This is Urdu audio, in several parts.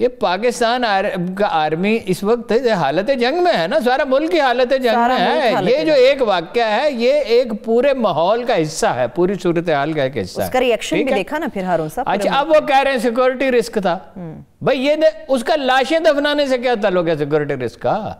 یہ پاکستان کا آرمی اس وقت حالت جنگ میں ہے نا، سارا ملک کی حالت جنگ میں ہے. یہ جو ایک واقعہ ہے یہ ایک پورے ماحول کا حصہ ہے، پوری صورتحال کا ایک حصہ ہے. اس کا ری ایکشن بھی دیکھا نا پھر ہارون صاحب. اچھا اب وہ کہہ رہے ہیں سیکورٹی رسک تھا. بھائی یہ اس کا لاشیں دفنانے سے کیا تعلق ہے سیکورٹی رسک کا؟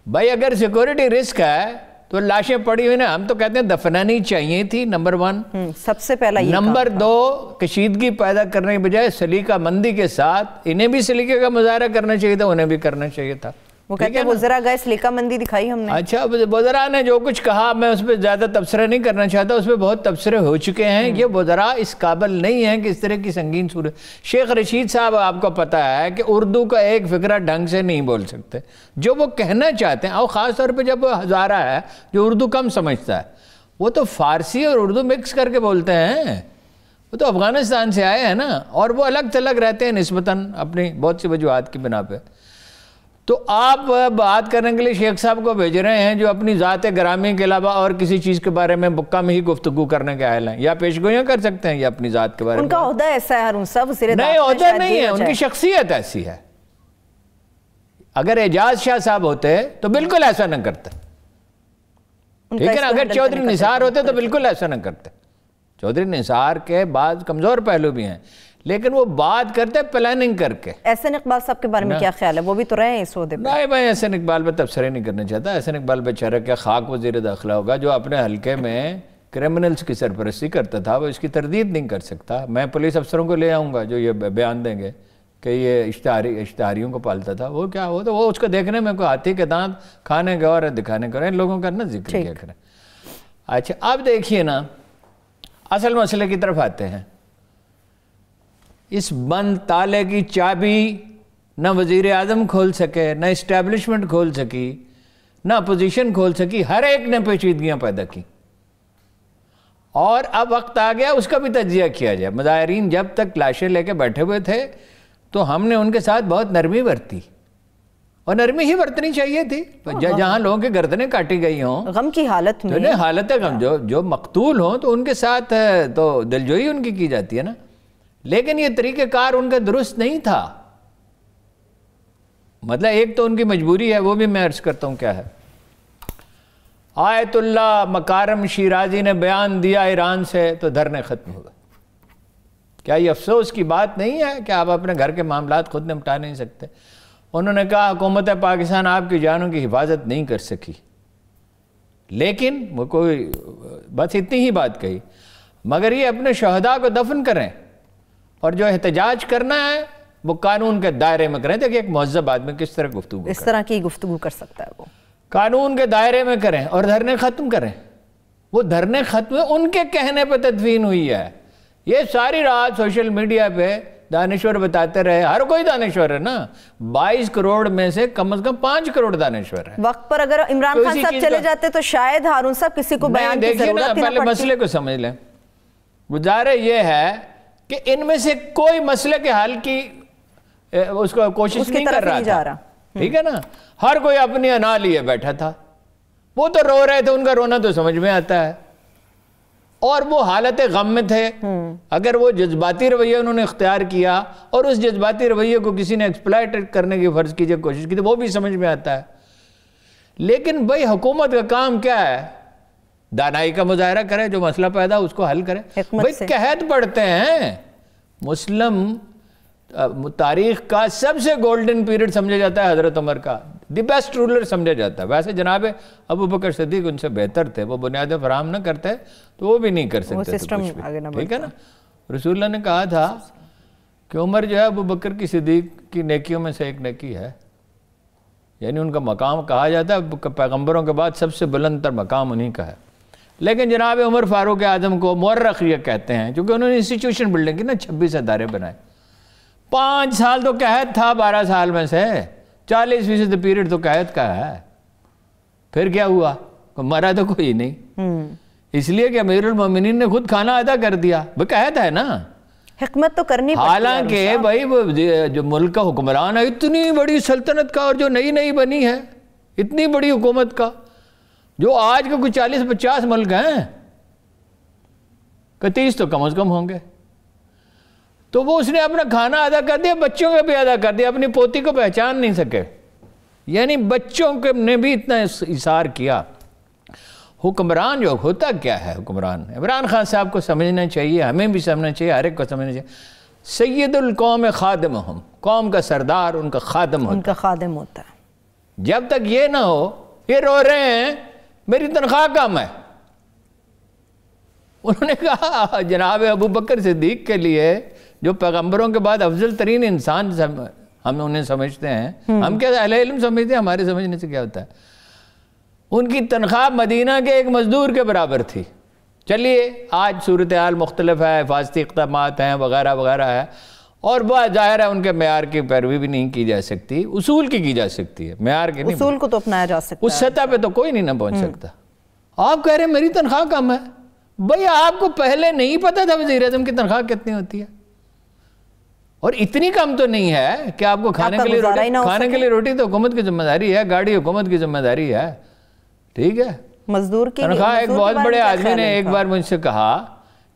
بھائی اگر سیکورٹی رسک ہے تو لاشیں پڑی ہوئی نا، ہم تو کہتے ہیں دفنانی چاہیے تھی، نمبر 1. سب سے پہلا یہ. نمبر 2، کشیدگی پیدا کرنے کے بجائے سلیقہ مندی کے ساتھ انہیں بھی سلیقے کا مظاہرہ کرنا چاہیے تھا، انہیں بھی کرنا چاہیے تھا. وہ کہتے ہیں وزراء گئے، سلیقہ مندی دکھائی ہم نے. اچھا وزراء نے جو کچھ کہا میں اس پہ زیادہ تبصرہ نہیں کرنا چاہتا، اس پہ بہت تبصرے ہو چکے ہیں. یہ وزراء اس قابل نہیں ہیں کہ اس طرح کی سنگین صورت. شیخ رشید صاحب آپ کو پتہ ہے کہ اردو کا ایک فقرہ ڈھنگ سے نہیں بول سکتے. جو وہ کہنا چاہتے ہیں، اور خاص طور پہ جب وہ ہزارہ ہے جو اردو کم سمجھتا ہے، وہ تو فارسی اور اردو مکس کر کے بولتے ہیں. وہ تو افغانستان سے آئے ہیں نا، اور وہ الگ تھلگ رہتے ہیں نسبتاً اپنی بہت سی وجوہات کی بنا پہ. تو آپ بات کرنے کے لیے شیخ صاحب کو بھیج رہے ہیں جو اپنی ذات گرامی کے علاوہ اور کسی چیز کے بارے میں کم ہی گفتگو کرنے کے اہل ہیں. یا پیشگوئیاں کر سکتے ہیں یا اپنی ذات کے بارے میں. ان کا عہدہ ایسا ہے ہارون صاحب. نہیں عہدہ نہیں ہے، ان کی شخصیت ایسی ہے. اگر اعجاز شاہ صاحب ہوتے تو بالکل ایسا نہ کرتے، لیکن اگر چودھری نثار ہوتے تو بالکل ایسا نہ کرتے. چودھری نثار کے بعض کمزور پہلو بھی ہیں، لیکن وہ بات کرتے پلاننگ کر کے. احسن اقبال صاحب کے بارے میں کیا خیال ہے؟ وہ بھی تو رہے ہیں اس عہدے پہ. نہیں میں احسن اقبال پہ تبصرے نہیں کرنا چاہتا. احسن اقبال بیچارہ کیا خاک وزیر داخلہ ہوگا جو اپنے حلقے میں کرمنلز کی سرپرستی کرتا تھا، وہ اس کی تردید نہیں کر سکتا. میں پولیس افسروں کو لے آؤں گا جو یہ بیان دیں گے کہ یہ اشتہاریوں کو پالتا تھا. وہ کیا ہو تو وہ اس کو دیکھنے میں کوئی ہاتھی کے دانت کھانے کا اور دکھانے کا، ان لوگوں کا نہ ذکر کیا کریں. اچھا اب دیکھیے نا اصل مسئلے کی طرف آتے ہیں. اس بند تالے کی چابی نہ وزیر اعظم کھول سکے، نہ اسٹیبلشمنٹ کھول سکی، نہ اپوزیشن کھول سکی. ہر ایک نے پیچیدگیاں پیدا کی، اور اب وقت آ گیا اس کا بھی تجزیہ کیا جائے. مظاہرین جب تک لاشیں لے کے بیٹھے ہوئے تھے تو ہم نے ان کے ساتھ بہت نرمی برتی، اور نرمی ہی برتنی چاہیے تھی. جہاں لوگوں کی گردنیں کاٹی گئی ہوں، غم کی حالت میں، حالت غم، جو مقتول ہوں تو ان کے ساتھ تو دلجوئی ان کی جاتی ہے نا. لیکن یہ طریقہ کار ان کا درست نہیں تھا. مطلب ایک تو ان کی مجبوری ہے، وہ بھی میں عرض کرتا ہوں کیا ہے. آیت اللہ مکارم شیرازی نے بیان دیا ایران سے تو دھرنے ختم ہو گئے. کیا یہ افسوس کی بات نہیں ہے کہ آپ اپنے گھر کے معاملات خود نمٹا نہیں سکتے؟ انہوں نے کہا حکومت پاکستان آپ کی جانوں کی حفاظت نہیں کر سکی، لیکن وہ کوئی بس اتنی ہی بات کہی، مگر یہ اپنے شہداء کو دفن کریں اور جو احتجاج کرنا ہے وہ قانون کے دائرے میں کریں. دیکھیں ایک مہذب آدمی کس طرح گفتگو اس طرح کی گفتگو کر سکتا ہے، وہ قانون کے دائرے میں کریں اور دھرنے ختم کریں. وہ دھرنے ختم ان کے کہنے پہ تدفین ہوئی ہے. یہ ساری رات سوشل میڈیا پہ دانشور بتاتے رہے، ہر کوئی دانشور ہے نا. 22 کروڑ میں سے کم از کم 5 کروڑ دانشور ہیں. وقت پر اگر عمران خان صاحب چلے جاتے تو شاید ہارون صاحب کسی کو بیان کی ضرورت نہ پڑتی. پہلے مسئلے کو سمجھ لیں. گزارے یہ ہے کہ ان میں سے کوئی مسئلے کے حل کی اس کو کوشش نہیں کر رہا تھا. ٹھیک ہے نا، ہر کوئی اپنی انا لیے بیٹھا تھا. وہ تو رو رہے تھے، ان کا رونا تو سمجھ میں آتا ہے، اور وہ حالت غم میں تھے. اگر وہ جذباتی رویہ انہوں نے اختیار کیا اور اس جذباتی رویے کو کسی نے ایکسپلائٹ کرنے کی فرض کیجئے کوشش کی تو وہ بھی سمجھ میں آتا ہے. لیکن بھائی حکومت کا کام کیا ہے؟ دانائی کا مظاہرہ کرے، جو مسئلہ پیدا اس کو حل کرے. بھائی قحط پڑھتے ہیں. مسلم تاریخ کا سب سے گولڈن پیریڈ سمجھا جاتا ہے حضرت عمر کا، دی بیسٹ رولر سمجھا جاتا ہے. ویسے جناب ابو بکر صدیق ان سے بہتر تھے، وہ بنیادیں فراہم نہ کرتے تو وہ بھی نہیں کر سکتے تھے کچھ بھی. ٹھیک ہے نا. رسول اللہ نے کہا تھا کہ عمر جو ہے ابو بکر کی صدیق کی نیکیوں میں سے ایک نیکی ہے. یعنی ان کا مقام کہا جاتا ہے پیغمبروں کے بعد سب سے بلند تر مقام انہی کا ہے. لیکن جناب عمر فاروق اعظم کو مورخ یہ کہتے ہیں، چونکہ انہوں نے انسٹیٹیوشن بلڈنگ کی نا 26 ادارے بنائے. 5 سال تو قحط تھا 12 سال میں سے، 40% پیریڈ تو قحط کا ہے. پھر کیا ہوا؟ مرا تو کوئی نہیں، اس لیے کہ امیر المومنین نے خود کھانا ادا کر دیا. وہ قحط ہے نا، حکمت تو کرنی پڑتی ہے. حالانکہ بھائی جو ملک کا حکمران ہے اتنی بڑی سلطنت کا، اور جو نئی بنی ہے اتنی بڑی حکومت کا، جو آج کے کچھ 40-50 ملک ہیں، 30 تو کم از کم ہوں گے. تو وہ اس نے اپنا کھانا ادا کر دیا، بچوں کا بھی ادا کر دیا، اپنی پوتی کو پہچان نہیں سکے، یعنی بچوں کے نے بھی اتنا اثار کیا۔ حکمران جو ہوتا کیا ہے، حکمران عمران خان صاحب کو سمجھنا چاہیے، ہمیں بھی سمجھنا چاہیے، ہر ایک کو سمجھنا چاہیے، سید القوم خادمہم، قوم کا سردار ان کا خادم ہوتا ہے، ان کا خادم ہوتا ہے۔ جب تک یہ نہ ہو، یہ رو رہے ہیں میری تنخواہ کم ہے، انہوں نے کہا جناب ابو بکر صدیق کے لیے جو پیغمبروں کے بعد افضل ترین انسان ہم انہیں سمجھتے ہیں، ہم کیا اہل علم سمجھتے ہیں، ہمارے سمجھنے سے کیا ہوتا ہے، ان کی تنخواہ مدینہ کے ایک مزدور کے برابر تھی۔ چلیے آج صورتحال مختلف ہے، حفاظتی اقدامات ہیں وغیرہ وغیرہ ہے، اور بہت ظاہر ہے ان کے معیار کی پیروی بھی نہیں کی جا سکتی، اصول کی جا سکتی ہے، معیار کی نہیں، اصول کو تو اپنایا جا سکتا ہے، اس سطح پہ تو کوئی نہیں نہ پہنچ سکتا۔ آپ کہہ رہے ہیں میری تنخواہ کم ہے، بھئی آپ کو پہلے نہیں پتا تھا وزیر اعظم کی تنخواہ کتنی ہوتی ہے، اور اتنی کم تو نہیں ہے کہ آپ کو کھانے کے لیے روٹی تو حکومت کی ذمہ داری ہے، گاڑی حکومت کی ذمہ داری ہے، ٹھیک ہے، مزدور کی تنخواہ۔ ایک بہت بڑے آدمی نے ایک بار مجھ سے کہا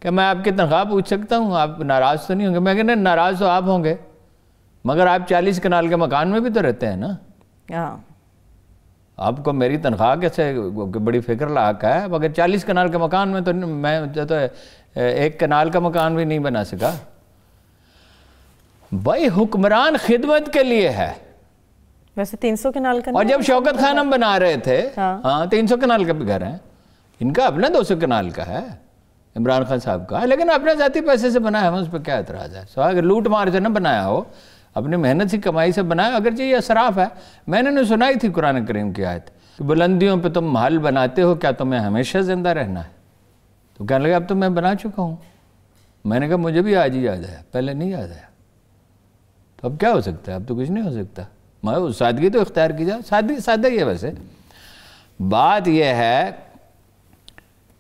کہ میں آپ کی تنخواہ پوچھ سکتا ہوں، آپ ناراض تو نہیں ہوں گے؟ میں کہنا ناراض تو آپ ہوں گے، مگر آپ 40 کنال کے مکان میں بھی تو رہتے ہیں نا، آپ کو میری تنخواہ کیسے بڑی فکر لاحق ہے؟ مگر 40 کنال کے مکان میں تو میں تو 1 کنال کا مکان بھی نہیں بنا سکا۔ بھائی حکمران خدمت کے لیے ہے، ویسے 300 کنال کا، اور جب شوکت خان ہم بنا رہے تھے، ہاں 300 کنال کا بھی گھر ہے، ان کا اپنا 200 کنال کا ہے عمران خان صاحب کا، لیکن اپنے ذاتی پیسے سے بنایا ہے، اس پہ کیا اعتراض ہے؟ اگر لوٹ مار سے نہ بنایا ہو، اپنی محنت سے کمائی سے بنایا، اگرچہ یہ اسراف ہے۔ میں نے سنائی تھی قرآن کریم کی آیت کہ بلندیوں پہ تم محل بناتے ہو، کیا تمہیں ہمیشہ زندہ رہنا ہے؟ تو کہنے لگا اب تو میں بنا چکا ہوں۔ میں نے کہا مجھے بھی آج ہی یاد آیا، پہلے نہیں یاد آیا، تو اب کیا ہو سکتا ہے؟ اب تو کچھ نہیں ہو سکتا، میں سادگی تو اختیار کی جائے، سادہ ہی ہے۔ ویسے بات یہ ہے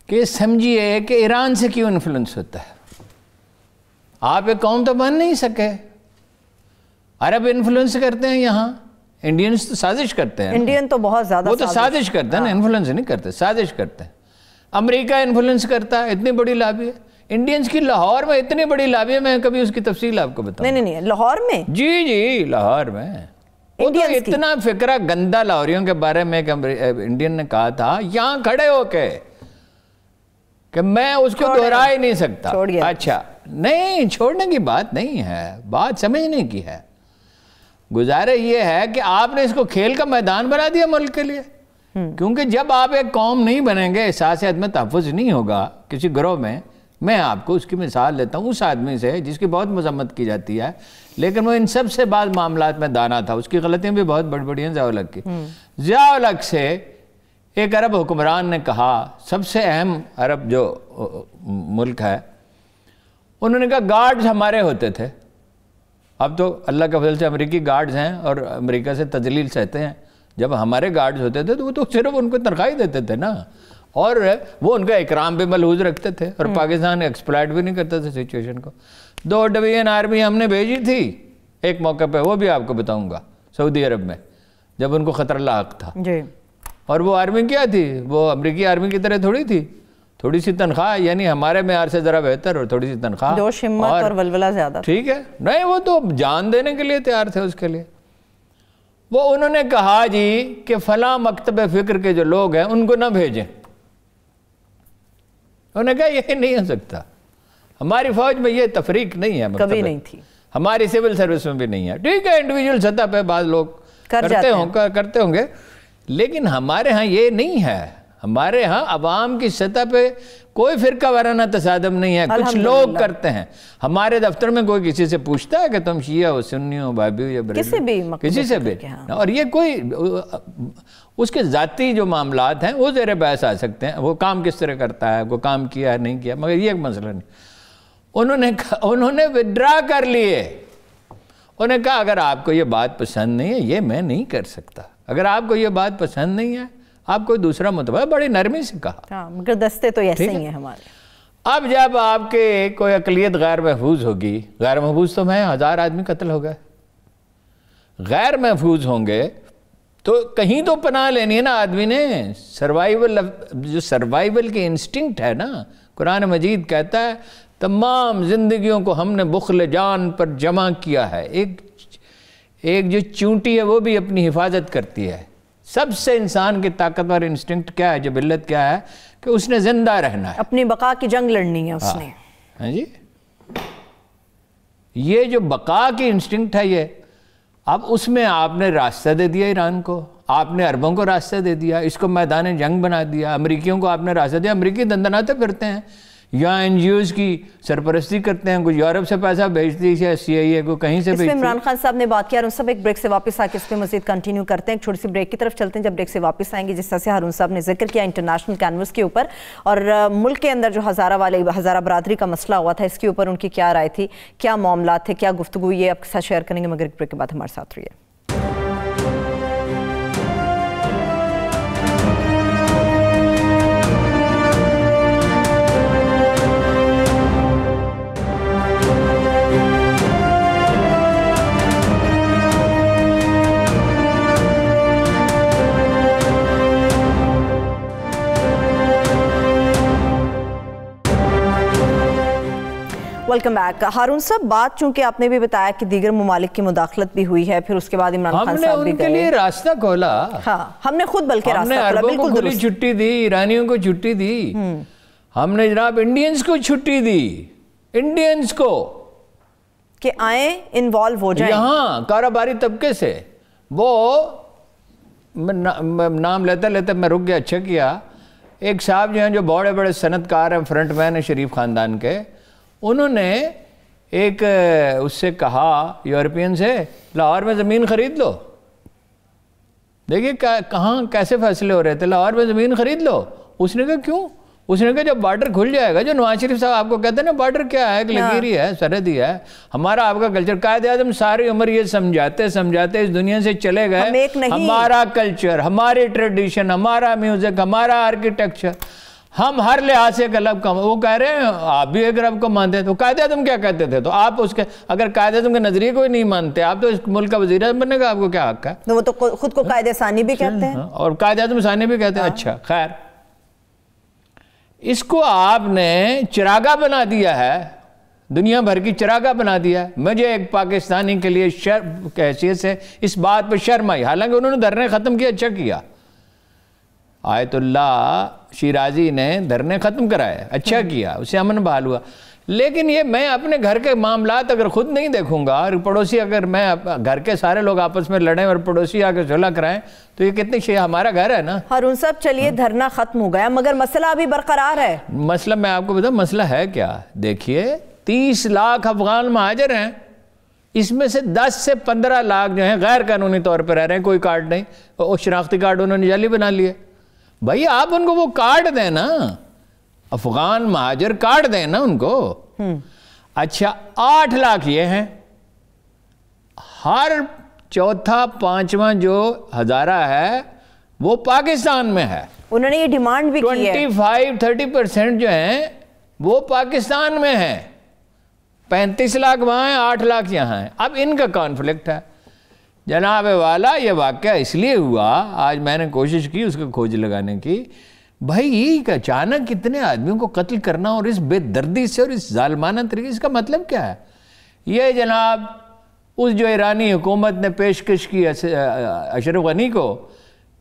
کہ سمجھیے کہ ایران سے کیوں انفلوئنس ہوتا ہے، آپ ایک قوم تو بن نہیں سکے، عرب انفلوئنس کرتے ہیں، یہاں انڈینز تو سازش کرتے ہیں، انڈین تو بہت زیادہ وہ تو سازش کرتے ہیں نا، انفلوئنس نہیں کرتے، سازش کرتے ہیں۔ امریکہ انفلوئنس کرتا ہے، اتنی بڑی لابی ہے انڈینز کی، لاہور میں اتنی بڑی لابی ہے، میں کبھی اس کی تفصیل آپ کو بتاؤں۔ نہیں لاہور میں، جی لاہور میں، وہ تو اتنا فکرہ گندہ لاہوریوں کے بارے میں کہ انڈین نے کہا تھا یہاں کھڑے ہو کے کہ میں اس کو دہرا ہی نہیں سکتا۔ اچھا نہیں، چھوڑنے کی بات نہیں ہے، بات سمجھنے کی ہے۔ گزارش یہ ہے کہ آپ نے اس کو کھیل کا میدان بنا دیا ملک کے لیے، کیونکہ جب آپ ایک قوم نہیں بنیں گے، احساسیت میں تحفظ نہیں ہوگا کسی گروہ میں۔ میں آپ کو اس کی مثال لیتا ہوں اس آدمی سے جس کی بہت مذمت کی جاتی ہے، لیکن وہ ان سب سے بعض معاملات میں دانا تھا، اس کی غلطیاں بھی بہت بڑی بڑی ہیں، ضیاء الحق کی۔ ضیاء الحق سے ایک عرب حکمران نے کہا، سب سے اہم عرب جو ملک ہے، انہوں نے کہا گارڈز ہمارے ہوتے تھے، اب تو اللہ کے فضل سے امریکی گارڈز ہیں اور امریکہ سے تذلیل سہتے ہیں، جب ہمارے گارڈز ہوتے تھے تو وہ تو صرف ان کو تنخواہ دیتے تھے نا، اور وہ ان کا اکرام بھی ملحوظ رکھتے تھے، اور پاکستان ایکسپلائٹ بھی نہیں کرتا تھا سچویشن کو۔ 2 ڈویژن آرمی ہم نے بھیجی تھی ایک موقع پہ، وہ بھی آپ کو بتاؤں گا، سعودی عرب میں، جب ان کو خطرہ لاحق تھا، اور وہ آرمی کیا تھی؟ وہ امریکی آرمی کی طرح تھوڑی تھی، تھوڑی سی تنخواہ، یعنی ہمارے معیار سے ذرا بہتر، اور تھوڑی سی تنخواہ، جوش ہمت اور ولولہ زیادہ، ٹھیک ہے، نہیں وہ تو جان دینے کے لیے تیار تھے اس کے لیے۔ وہ انہوں نے کہا جی کہ فلاں مکتب فکر کے جو لوگ ہیں ان کو نہ بھیجیں، انہوں نے کہا یہ نہیں ہو سکتا، ہماری فوج میں یہ تفریق نہیں ہے، کبھی نہیں تھی، ہماری سول سروس میں بھی نہیں ہے، ٹھیک ہے انڈیویجول سطح پہ بعض لوگ کرتے ہوں گے، لیکن ہمارے ہاں یہ نہیں ہے، ہمارے ہاں عوام کی سطح پہ کوئی فرقہ وارانہ تصادم نہیں ہے، کچھ لوگ کرتے ہیں۔ ہمارے دفتر میں کوئی کسی سے پوچھتا ہے کہ تم شیعہ ہو، سنی ہو، بھابی ہو یا بریلوی، کسی سے بھی، اور یہ کوئی اس کے ذاتی جو معاملات ہیں وہ زیر بحث آ سکتے ہیں، وہ کام کس طرح کرتا ہے، وہ کام کیا ہے نہیں کیا، مگر یہ ایک مسئلہ نہیں۔ انہوں نے وڈرا کر لیے، انہوں نے کہا اگر آپ کو یہ بات پسند نہیں ہے، یہ میں نہیں کر سکتا، اگر آپ کو یہ بات پسند نہیں ہے آپ کوئی دوسرا متبادل، بڑی نرمی سے کہا، مگر دستے تو ایسے ہی ہیں ہمارے۔ اب جب آپ کے کوئی اقلیت غیر محفوظ ہوگی، غیر محفوظ تو میں 1000 آدمی قتل ہو گئے، غیر محفوظ ہوں گے تو کہیں تو پناہ لینی ہے نا آدمی نے، سروائیول، جو سروائیول کی انسٹنکٹ ہے نا، قرآن مجید کہتا ہے تمام زندگیوں کو ہم نے بخل جان پر جمع کیا ہے. ایک جو چونٹی ہے وہ بھی اپنی حفاظت کرتی ہے. سب سے انسان کی طاقتور انسٹنکٹ کیا ہے, جب علت کیا ہے کہ اس نے زندہ رہنا ہے, اپنی بقا کی جنگ لڑنی ہے اس نے. ہاں جی, یہ جو بقا کی انسٹنکٹ ہے یہ, اب اس میں آپ نے راستہ دے دیا ایران کو, آپ نے عربوں کو راستہ دے دیا, اس کو میدان جنگ بنا دیا, امریکیوں کو آپ نے راستہ دیا. امریکی دندناتے پھرتے ہیں, یہاں این جی اوز کی سرپرستی کرتے ہیں, کوئی یورپ سے پیسہ بھیجتی ہے, سی آئی اے کو کہیں سے بھیجتی ہے. عمران خان صاحب نے بات کیا, ہارون صاحب ایک بریک سے واپس آ کے اس پہ مزید کنٹینیو کرتے ہیں. ایک چھوٹی سی بریک کی طرف چلتے ہیں. جب بریک سے واپس آئیں گے, جس طرح سے ہارون صاحب نے ذکر کیا انٹرنیشنل کینوس کے اوپر, اور ملک کے اندر جو ہزارہ برادری کا مسئلہ ہوا تھا, اس کے اوپر ان کی کیا رائے تھی, کیا معاملات تھے, کیا گفتگو, یہ آپ کے ساتھ شیئر کریں گے, مگر ایک بریک کے بعد ہمارے ساتھ رہیے. Welcome back. ہارون صاحب, بات چونکہ آپ نے بھی بتایا کہ دیگر ممالک کی مداخلت بھی ہوئی ہے, پھر اس کے بعد عمران خان صاحب بھی گئے. ہم نے ان کے لیے راستہ کھولا. ہاں, ہم نے خود بلکہ راستہ کھولا. ہم نے عربوں کو کھلی چھٹی دی, ایرانیوں کو چھٹی دی, ہم نے جناب انڈینز کو چھٹی دی, انڈینز کو کہ آئیں انوالو ہو جائیں یہاں کاروباری طبقے سے. وہ نام لیتے لیتے میں رک گیا, اچھا کیا. ایک صاحب جو ہیں جو بڑے بڑے صنعت کار ہیں, فرنٹ مین ہیں شریف خاندان کے, انہوں نے ایک اس سے کہا یورپین سے, لاہور میں زمین خرید لو. دیکھیے کہاں کیسے فیصلے ہو رہے تھے, لاہور میں زمین خرید لو. اس نے کہا کیوں؟ اس نے کہا جب بارڈر کھل جائے گا, جو نواز شریف صاحب آپ کو کہتے ہیں نا بارڈر کیا ہے, ایک لکیری ہے, سرحدی ہے, ہمارا آپ کا کلچر. قائد اعظم ساری عمر یہ سمجھاتے اس دنیا سے چلے گئے, ہمارا کلچر, ہماری ٹریڈیشن, ہمارا میوزک, ہمارا آرکیٹیکچر, ہم ہر لحاظ سے ایک الگ کام. وہ کہہ رہے ہیں آپ بھی ایک رب کو مانتے ہیں, تو قائد اعظم کیا کہتے تھے؟ تو آپ اس کے اگر قائد اعظم کے نظریے کو ہی نہیں مانتے, آپ تو اس ملک کا وزیر اعظم بننے کا آپ کو کیا حق ہے؟ وہ تو خود کو قائد ثانی بھی کہتے ہیں, اور قائد اعظم ثانی بھی کہتے ہیں. اچھا خیر, اس کو آپ نے چراغا بنا دیا ہے, دنیا بھر کی چراغا بنا دیا ہے. مجھے ایک پاکستانی کے لیے حیثیت سے اس بات پہ شرم آئی, حالانکہ انہوں نے دھرنے ختم کیا, اچھا کیا. آیت اللہ شیرازی نے دھرنے ختم کرائے, اچھا کیا, اسے امن بحال ہوا. لیکن یہ میں اپنے گھر کے معاملات اگر خود نہیں دیکھوں گا, اور پڑوسی اگر میں گھر کے سارے لوگ آپس میں لڑیں اور پڑوسی آ کے صلح کرائیں, تو یہ کتنی شے ہمارا گھر ہے نا. ہارون صاحب چلیے دھرنا ختم ہو گیا, مگر مسئلہ ابھی برقرار ہے. مسئلہ میں آپ کو بتاؤں مسئلہ ہے کیا. دیکھیے 30 لاکھ افغان مہاجر ہیں, اس میں سے 10 سے 15 لاکھ جو ہیں غیر قانونی طور پر رہ رہے ہیں, کوئی کارڈ نہیں, وہ شناختی کارڈ انہوں نے جعلی بنا لیے. بھائی آپ ان کو وہ کارڈ دیں نا, افغان مہاجر کارڈ دیں نا ان کو. اچھا 8 لاکھ یہ ہیں, ہر چوتھا پانچواں جو ہزارہ ہے وہ پاکستان میں ہے. انہوں نے یہ ڈیمانڈ بھی کی ہے, 25-30% جو ہیں وہ پاکستان میں ہیں, 35 لاکھ وہاں ہیں, 8 لاکھ یہاں ہیں. اب ان کا کانفلکٹ ہے. جناب والا یہ واقعہ اس لیے ہوا, آج میں نے کوشش کی اس کو کھوج لگانے کی. بھائی یہ اچانک کتنے آدمیوں کو قتل کرنا اور اس بے دردی سے اور اس ظالمانہ طریقے, اس کا مطلب کیا ہے؟ یہ جناب اس جو ایرانی حکومت نے پیشکش کی اشرف غنی کو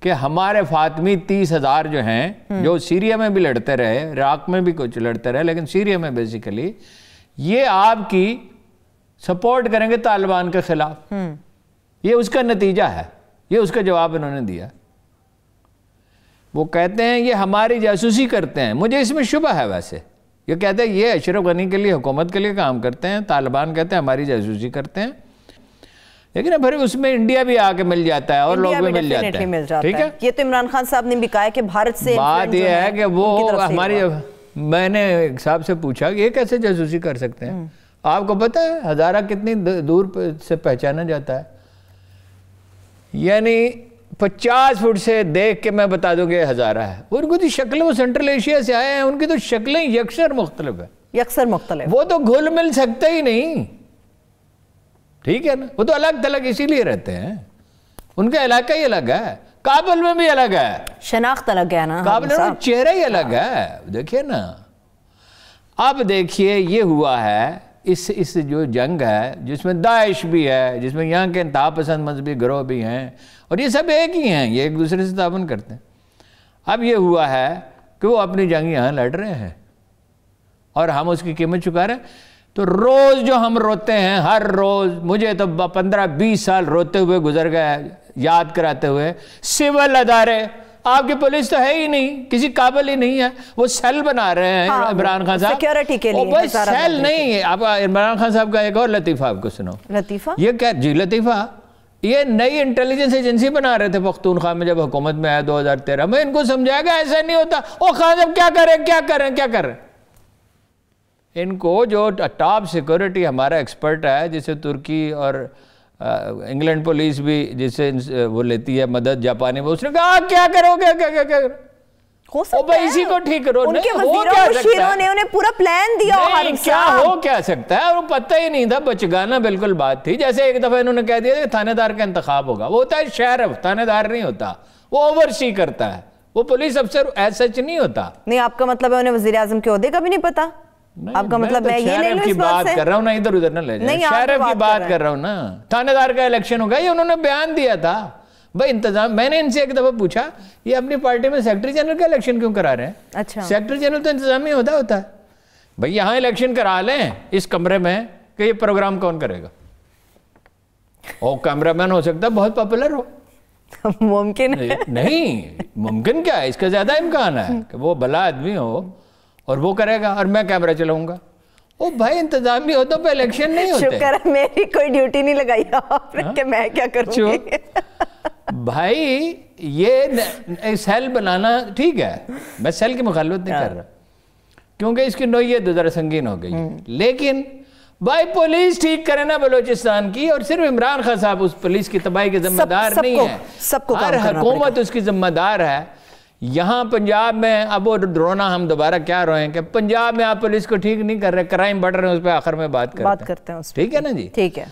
کہ ہمارے فاطمی 30,000 جو ہیں, جو سیریا میں بھی لڑتے رہے, عراق میں بھی کچھ لڑتے رہے, لیکن سیریا میں بیسیکلی یہ آپ کی سپورٹ کریں گے طالبان کے خلاف. یہ اس کا نتیجہ ہے, یہ اس کا جواب انہوں نے دیا. وہ کہتے ہیں یہ ہماری جاسوسی کرتے ہیں. مجھے اس میں شبہ ہے ویسے, یہ کہتے ہیں یہ اشرف غنی کے لیے, حکومت کے لیے کام کرتے ہیں, طالبان کہتے ہیں ہماری جاسوسی کرتے ہیں. لیکن پھر اس میں انڈیا بھی آ کے مل جاتا ہے اور لوگ بھی مل جاتے ہیں. ٹھیک ہے, یہ تو عمران خان صاحب نے بھی کہا ہے کہ بھارت سے بات یہ ہے کہ وہ ہماری, میں نے ایک صاحب سے پوچھا کہ یہ کیسے جاسوسی کر سکتے ہیں. آپ کو پتہ ہے ہزارہ کتنی دور سے پہچانا جاتا ہے؟ یعنی 50 فٹ سے دیکھ کے میں بتا دوں کہ ہزارہ ہے. ان کو تو شکلیں, وہ سینٹرل ایشیا سے آئے ہیں, ان کی تو شکلیں یکسر مختلف ہے, یکسر مختلف, وہ تو گھل مل سکتے ہی نہیں. ٹھیک ہے نا, وہ تو الگ تلگ اسی لیے رہتے ہیں, ان کا علاقہ ہی الگ ہے. کابل میں بھی الگ ہے, شناخت الگ ہے نا, کابل میں چہرہ ہی الگ ہے. دیکھیے نا, اب دیکھیے یہ ہوا ہے اس جو جنگ ہے جس میں داعش بھی ہے، جس میں یہاں کے انتہا پسند مذہبی گروہ بھی ہیں، اور یہ سب ایک ہی ہیں، یہ ایک دوسرے سے تعاون کرتے ہیں۔ اب یہ ہوا ہے کہ وہ اپنی جنگ یہاں لڑ رہے ہیں اور ہم اس کی قیمت چکا رہے ہیں۔ تو روز جو ہم روتے ہیں، ہر روز، مجھے تو 15-20 سال روتے ہوئے گزر گئے یاد کراتے ہوئے، سول ادارے، آپ کی پولیس تو ہے ہی نہیں، کسی قابل ہی نہیں ہے، وہ سیل بنا رہے ہیں عمران خان صاحب سیکیورٹی کے لیے، وہ سیل نہیں ہے۔ اب عمران خان صاحب کا ایک اور لطیفہ آپ کو سنو۔ لطیفہ یہ کیا جی لطیفہ، یہ نئی انٹیلیجنس ایجنسی بنا رہے تھے پختونخوا میں جب حکومت میں آیا 2013 میں، ان کو سمجھایا گیا ایسا نہیں ہوتا۔ او خان صاحب کیا کریں ان کو جو ٹاپ سیکورٹی ہمارا ایکسپرٹ ہے، جسے ترکی اور انگلینڈ پولیس بھی جسے وہ لیتی ہے مدد جاپانی، وہ اس نے کہا کیا کرو گے، کیا ہو سکتا ہے اسی کو ٹھیک کرو، ان کے وزیروں مشیروں نے انہیں پورا پلان دیا، کیا ہو کیا سکتا ہے، اور وہ پتہ ہی نہیں تھا، بچگانا بالکل بات تھی۔ جیسے ایک دفعہ انہوں نے کہہ دیا کہ تھانے دار کا انتخاب ہوگا، وہ ہوتا ہے شیرف، تھانے دار نہیں ہوتا، وہ اوورسی کرتا ہے، وہ پولیس افسر ایز سچ نہیں ہوتا۔ نہیں، آپ کا مطلب ہے انہیں وزیر اعظم کے عہدے کا بھی نہیں پتا؟ آپ کا مطلب ہے یہ لے لو اس بات سے؟ بات کر رہا ہوں نا، ادھر ادھر نہ لے جائیں، شیرف کی بات کر رہا ہوں نا۔ تھانے دار کا الیکشن ہوگا، یہ انہوں نے بیان دیا تھا بھائی انتظام۔ میں نے ان سے ایک دفعہ پوچھا یہ اپنی پارٹی میں سیکرٹری جنرل کا الیکشن کیوں کرا رہے ہیں؟ اچھا، سیکرٹری جنرل تو انتظامی ہوتا ہے بھائی، یہاں الیکشن کرا لیں اس کمرے میں کہ یہ پروگرام کون کرے گا، اور کیمرہ مین ہو سکتا ہے بہت پاپولر ہو، ممکن ہے نہیں ممکن کیا ہے، اس کا زیادہ امکان ہے کہ وہ بھلا آدمی ہو اور وہ کرے گا اور میں کیمرہ چلاؤں گا۔ او بھائی انتظامی ہو تو پہ الیکشن نہیں ہوتے۔ شکر ہے میری کوئی ڈیوٹی نہیں لگائی آپ نے کہ میں کیا کروں گی۔ بھائی یہ سیل بنانا ٹھیک ہے، میں سیل کی مخالفت نہیں کر رہا کیونکہ اس کی نوعیت ذرا سنگین ہو گئی، لیکن بھائی پولیس ٹھیک کرے نا بلوچستان کی، اور صرف عمران خان صاحب اس پولیس کی تباہی کے ذمہ دار نہیں ہے، ہر حکومت اس کی ذمہ دار ہے۔ یہاں پنجاب میں اب وہ رونا ہم دوبارہ کیا روئیں کہ پنجاب میں آپ پولیس کو ٹھیک نہیں کر رہے، کرائم بڑھ رہے ہیں، اس پہ آخر میں بات کرتے ہیں، ٹھیک ہے نا جی، ٹھیک ہے۔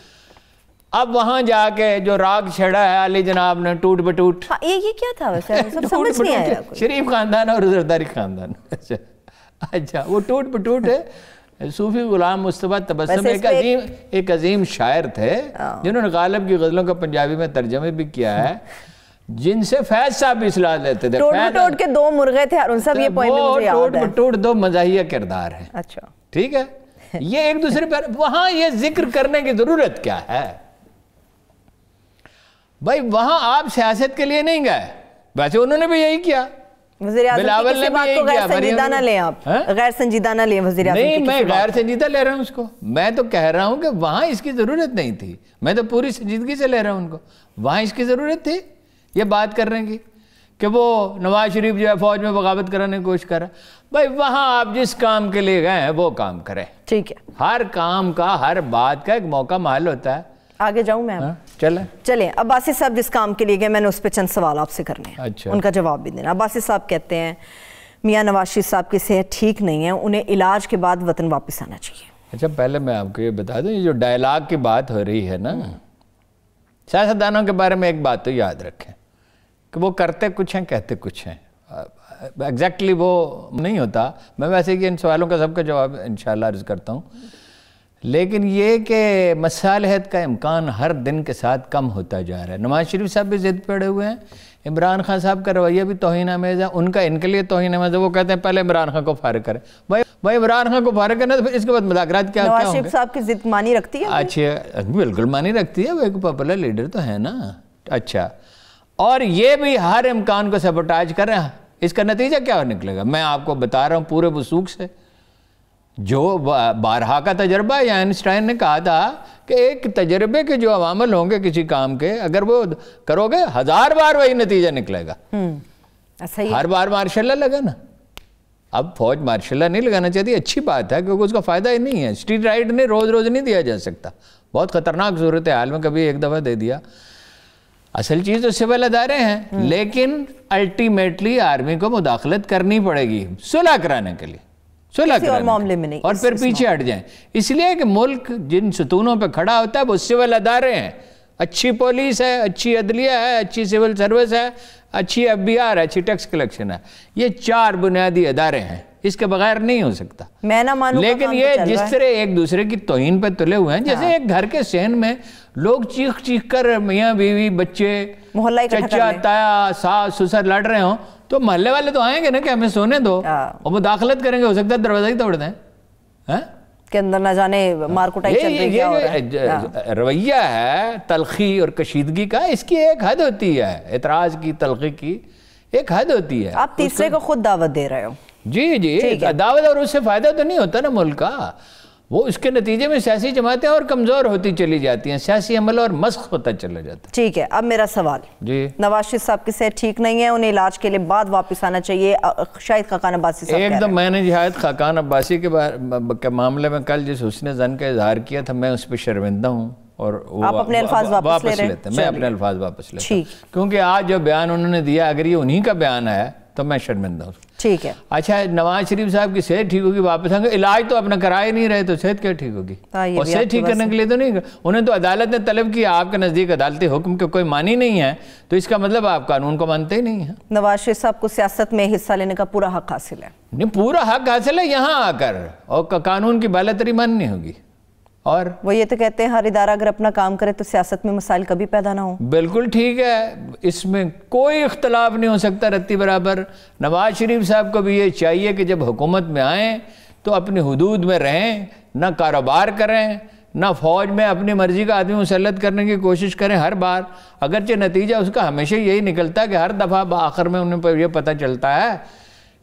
اب وہاں جا کے جو راگ چھڑا ہے علی جناب نے ٹوٹ بٹوٹ، یہ کیا تھا ویسے سمجھ نہیں آیا؟ شریف خاندان اور زرداری خاندان، اچھا وہ ٹوٹ بٹوٹ ہے۔ صوفی غلام مصطفیٰ تبسم ایک عظیم شاعر تھے جنہوں نے غالب کی غزلوں کا پنجابی میں ترجمے بھی کیا ہے، جن سے فیض صاحب بھی اصلاح لیتے تھے۔ ٹوٹ بٹوٹ کے دو مرغے تھے، اور ان سب یہ پوائنٹ مجھے یاد ہے۔ ٹوٹ بٹوٹ دو مزاحیہ کردار ہیں، اچھا ٹھیک ہے۔ یہ ایک دوسرے پر وہاں یہ ذکر کرنے کی ضرورت کیا ہے بھائی؟ وہاں آپ سیاست کے لیے نہیں گئے، ویسے انہوں نے بھی یہی کیا، وزیر اعظم کی کسی بات کو غیر سنجیدہ نہ لیں، آپ غیر سنجیدہ نہ لیں وزیر اعظم کی نہیں، میں غیر سنجیدہ لے رہا ہوں اس کو، میں تو کہہ رہا ہوں کہ وہاں اس کی ضرورت نہیں تھی، میں تو پوری سنجیدگی سے لے رہا ہوں ان کو، وہاں اس کی ضرورت تھی یہ بات کرنے کی کہ وہ نواز شریف جو ہے فوج میں بغاوت کرانے کی کوشش کر رہا ہے۔ بھائی وہاں آپ جس کام کے لیے گئے ہیں وہ کام کریں، ٹھیک ہے۔ ہر کام کا، ہر بات کا ایک موقع محل ہوتا ہے۔ آگے جاؤں میں؟ چلیں، عباسی صاحب جس کام کے لیے گئے، میں نے اس پہ چند سوال آپ سے کرنے ہیں، ان کا جواب بھی دینا۔ عباسی صاحب کہتے ہیں میاں نواز شریف صاحب کی صحت ٹھیک نہیں ہے، انہیں علاج کے بعد وطن واپس آنا چاہیے۔ اچھا پہلے میں آپ کو یہ بتا دوں، یہ جو ڈائلاگ کی بات ہو رہی ہے نا، سیاستدانوں کے بارے میں ایک بات تو یاد رکھیں کہ وہ کرتے کچھ ہیں کہتے کچھ ہیں، ایگزیکٹلی وہ نہیں ہوتا۔ میں ویسے کہ ان سوالوں کا سب کا جواب انشاءاللہ عرض کرتا ہوں، لیکن یہ کہ مصالحت کا امکان ہر دن کے ساتھ کم ہوتا جا رہا ہے۔ نواز شریف صاحب بھی ضد پڑے ہوئے ہیں، عمران خان صاحب کا رویہ بھی توہین آمیز ہے، ان کا ان کے لیے توہین آمیز ہے، وہ کہتے ہیں پہلے عمران خان کو فارغ کریں۔ بھائی عمران خان کو فارغ کرنا تو پھر اس کے بعد مذاکرات کیا ہوں گے؟ نواز شریف صاحب کی ضد مانی رکھتی ہے؟ اچھا بالکل مانی رکھتی ہے، وہ ایک پاپولر لیڈر تو ہے نا۔ اچھا، اور یہ بھی ہر امکان کو سبوٹاج کر رہے ہیں، اس کا نتیجہ کیا نکلے گا؟ میں آپ کو بتا رہا ہوں پورے وثوق سے، جو بارہا کا تجربہ ہے، آئنسٹائن نے کہا تھا کہ ایک تجربے کے جو عوامل ہوں گے کسی کام کے، اگر وہ کرو گے 1000 بار وہی نتیجہ نکلے گا۔ ہر بار مارشاء اللہ لگا نا، اب فوج مارشاء اللہ نہیں لگانا چاہتی، اچھی بات ہے کیونکہ اس کا فائدہ ہی نہیں ہے، اسٹریٹ رائٹ نے روز روز نہیں دیا جا سکتا، بہت خطرناک صورت حال میں کبھی ایک دفعہ دے دیا۔ اصل چیز تو سول ادارے ہیں، لیکن الٹیمیٹلی آرمی کو مداخلت کرنی پڑے گی صلح کرانے کے لیے، صلح کرانے میں نہیں، اور پھر پیچھے ہٹ جائیں۔ اس لیے کہ ملک جن ستونوں پہ کھڑا ہوتا ہے وہ سول ادارے ہیں، اچھی پولیس ہے، اچھی عدلیہ ہے، اچھی سول سروس ہے، اچھی FBR ہے، اچھی ٹیکس کلیکشن ہے، یہ 4 بنیادی ادارے ہیں اس کے بغیر نہیں ہو سکتا. میں نہ مانوں. لیکن یہ جس طرح ایک دوسرے کی توہین پہ تلے ہوئے ہیں, جیسے ایک گھر کے صحن میں لوگ چیخ چیخ کر میاں بیوی بچے چچا تایا ساس سسر لڑ رہے ہوں, تو محلے والے تو آئیں گے نا کہ ہمیں سونے دو, اور مداخلت کریں گے, ہو سکتا ہے دروازہ ہی توڑ دیں کے اندر نہ جانے مار کٹائی چل رہی ہے. رویہ ہے تلخی اور کشیدگی کا, اس کی ایک حد ہوتی ہے, اعتراض کی تلخی کی ایک حد ہوتی ہے. آپ تیسرے کو خود دعوت دے رہے ہو. جی دعوت, اور اس سے فائدہ تو نہیں ہوتا نا ملک کا, وہ اس کے نتیجے میں سیاسی جماعتیں اور کمزور ہوتی چلی جاتی ہیں, سیاسی عمل اور مسخ ہوتا چلا جاتا ہے. ٹھیک ہے, اب میرا سوال. جی, نواز شریف صاحب کی صحت ٹھیک نہیں ہے, انہیں علاج کے لیے بعد واپس آنا چاہیے. شاہد خاقان عباسی صاحب ایک دم میں نے شاہد خاقان عباسی کے معاملے میں کل جس حسن ظن کا اظہار کیا تھا, میں اس پہ شرمندہ ہوں, اور آپ اپنے الفاظ واپس لے رہے ہیں. میں اپنے الفاظ واپس لیتا ہوں, کیونکہ آج جو بیان انہوں نے دیا اگر یہ انہی کا بیان ہے تو میں شرمندہ ہوں. ٹھیک ہے. اچھا, نواز شریف صاحب کی صحت ٹھیک ہوگی واپس آئیں گے, علاج تو اپنا کرا ہی نہیں رہے تو صحت کیا ٹھیک ہوگی؟ اور صحت ٹھیک کرنے کے لیے تو نہیں, انہیں تو عدالت نے طلب کیا, آپ کے نزدیک عدالتی حکم کے کوئی معنی نہیں ہے, تو اس کا مطلب آپ قانون کو مانتے ہی نہیں ہیں. نواز شریف صاحب کو سیاست میں حصہ لینے کا پورا حق حاصل ہے. نہیں, پورا حق حاصل ہے یہاں آ کر, اور قانون کی بالاتری ماننی ہوگی. اور وہ یہ تو کہتے ہیں ہر ادارہ اگر اپنا کام کرے تو سیاست میں مسائل کبھی پیدا نہ ہوں. بالکل ٹھیک ہے, اس میں کوئی اختلاف نہیں ہو سکتا رتی برابر. نواز شریف صاحب کو بھی یہ چاہیے کہ جب حکومت میں آئیں تو اپنی حدود میں رہیں, نہ کاروبار کریں, نہ فوج میں اپنی مرضی کا آدمی مسلط کرنے کی کوشش کریں ہر بار. اگرچہ نتیجہ اس کا ہمیشہ یہی نکلتا ہے کہ ہر دفعہ آخر میں انہیں یہ پتہ چلتا ہے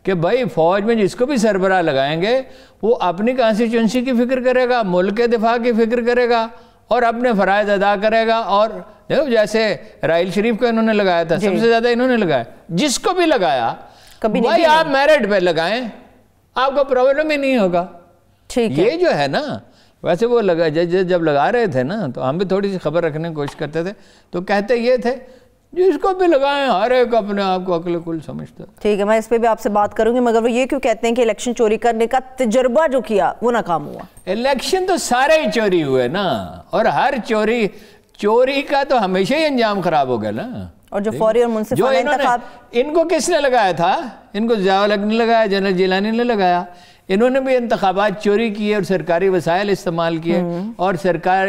کہ بھائی فوج میں جس کو بھی سربراہ لگائیں گے وہ اپنی کانسٹیچوئنسی کی فکر کرے گا, ملک کے دفاع کی فکر کرے گا, اور اپنے فرائض ادا کرے گا. اور دیکھو جیسے راحیل شریف کو انہوں نے لگایا تھا, سب سے زیادہ انہوں نے لگایا, جس کو بھی لگایا بھائی آپ میرٹ پہ لگائیں, آپ کو پرابلم ہی نہیں ہوگا. یہ جو ہے نا, ویسے وہ جب لگا رہے تھے نا تو ہم بھی تھوڑی سی خبر رکھنے کی کوشش کرتے تھے, تو کہتے یہ تھے جس کو بھی لگائیں ہر ایک اپنے آپ کو عقل کل سمجھتا. ٹھیک ہے, میں اس پہ بھی آپ سے بات کروں گی, مگر وہ یہ کیوں کہتے ہیں کہ الیکشن چوری کرنے کا تجربہ جو کیا وہ ناکام ہوا؟ الیکشن تو سارے ہی چوری ہوئے نا, اور ہر چوری کا تو ہمیشہ ہی انجام خراب ہو گیا نا. اور جو فوری اور منصفانہ انتخاب, ان کو کس نے لگایا تھا؟ ان کو ضیاء الحق نے لگایا, جنرل جیلانی نے لگایا. انہوں نے بھی انتخابات چوری کیے اور سرکاری وسائل استعمال کیے, اور سرکار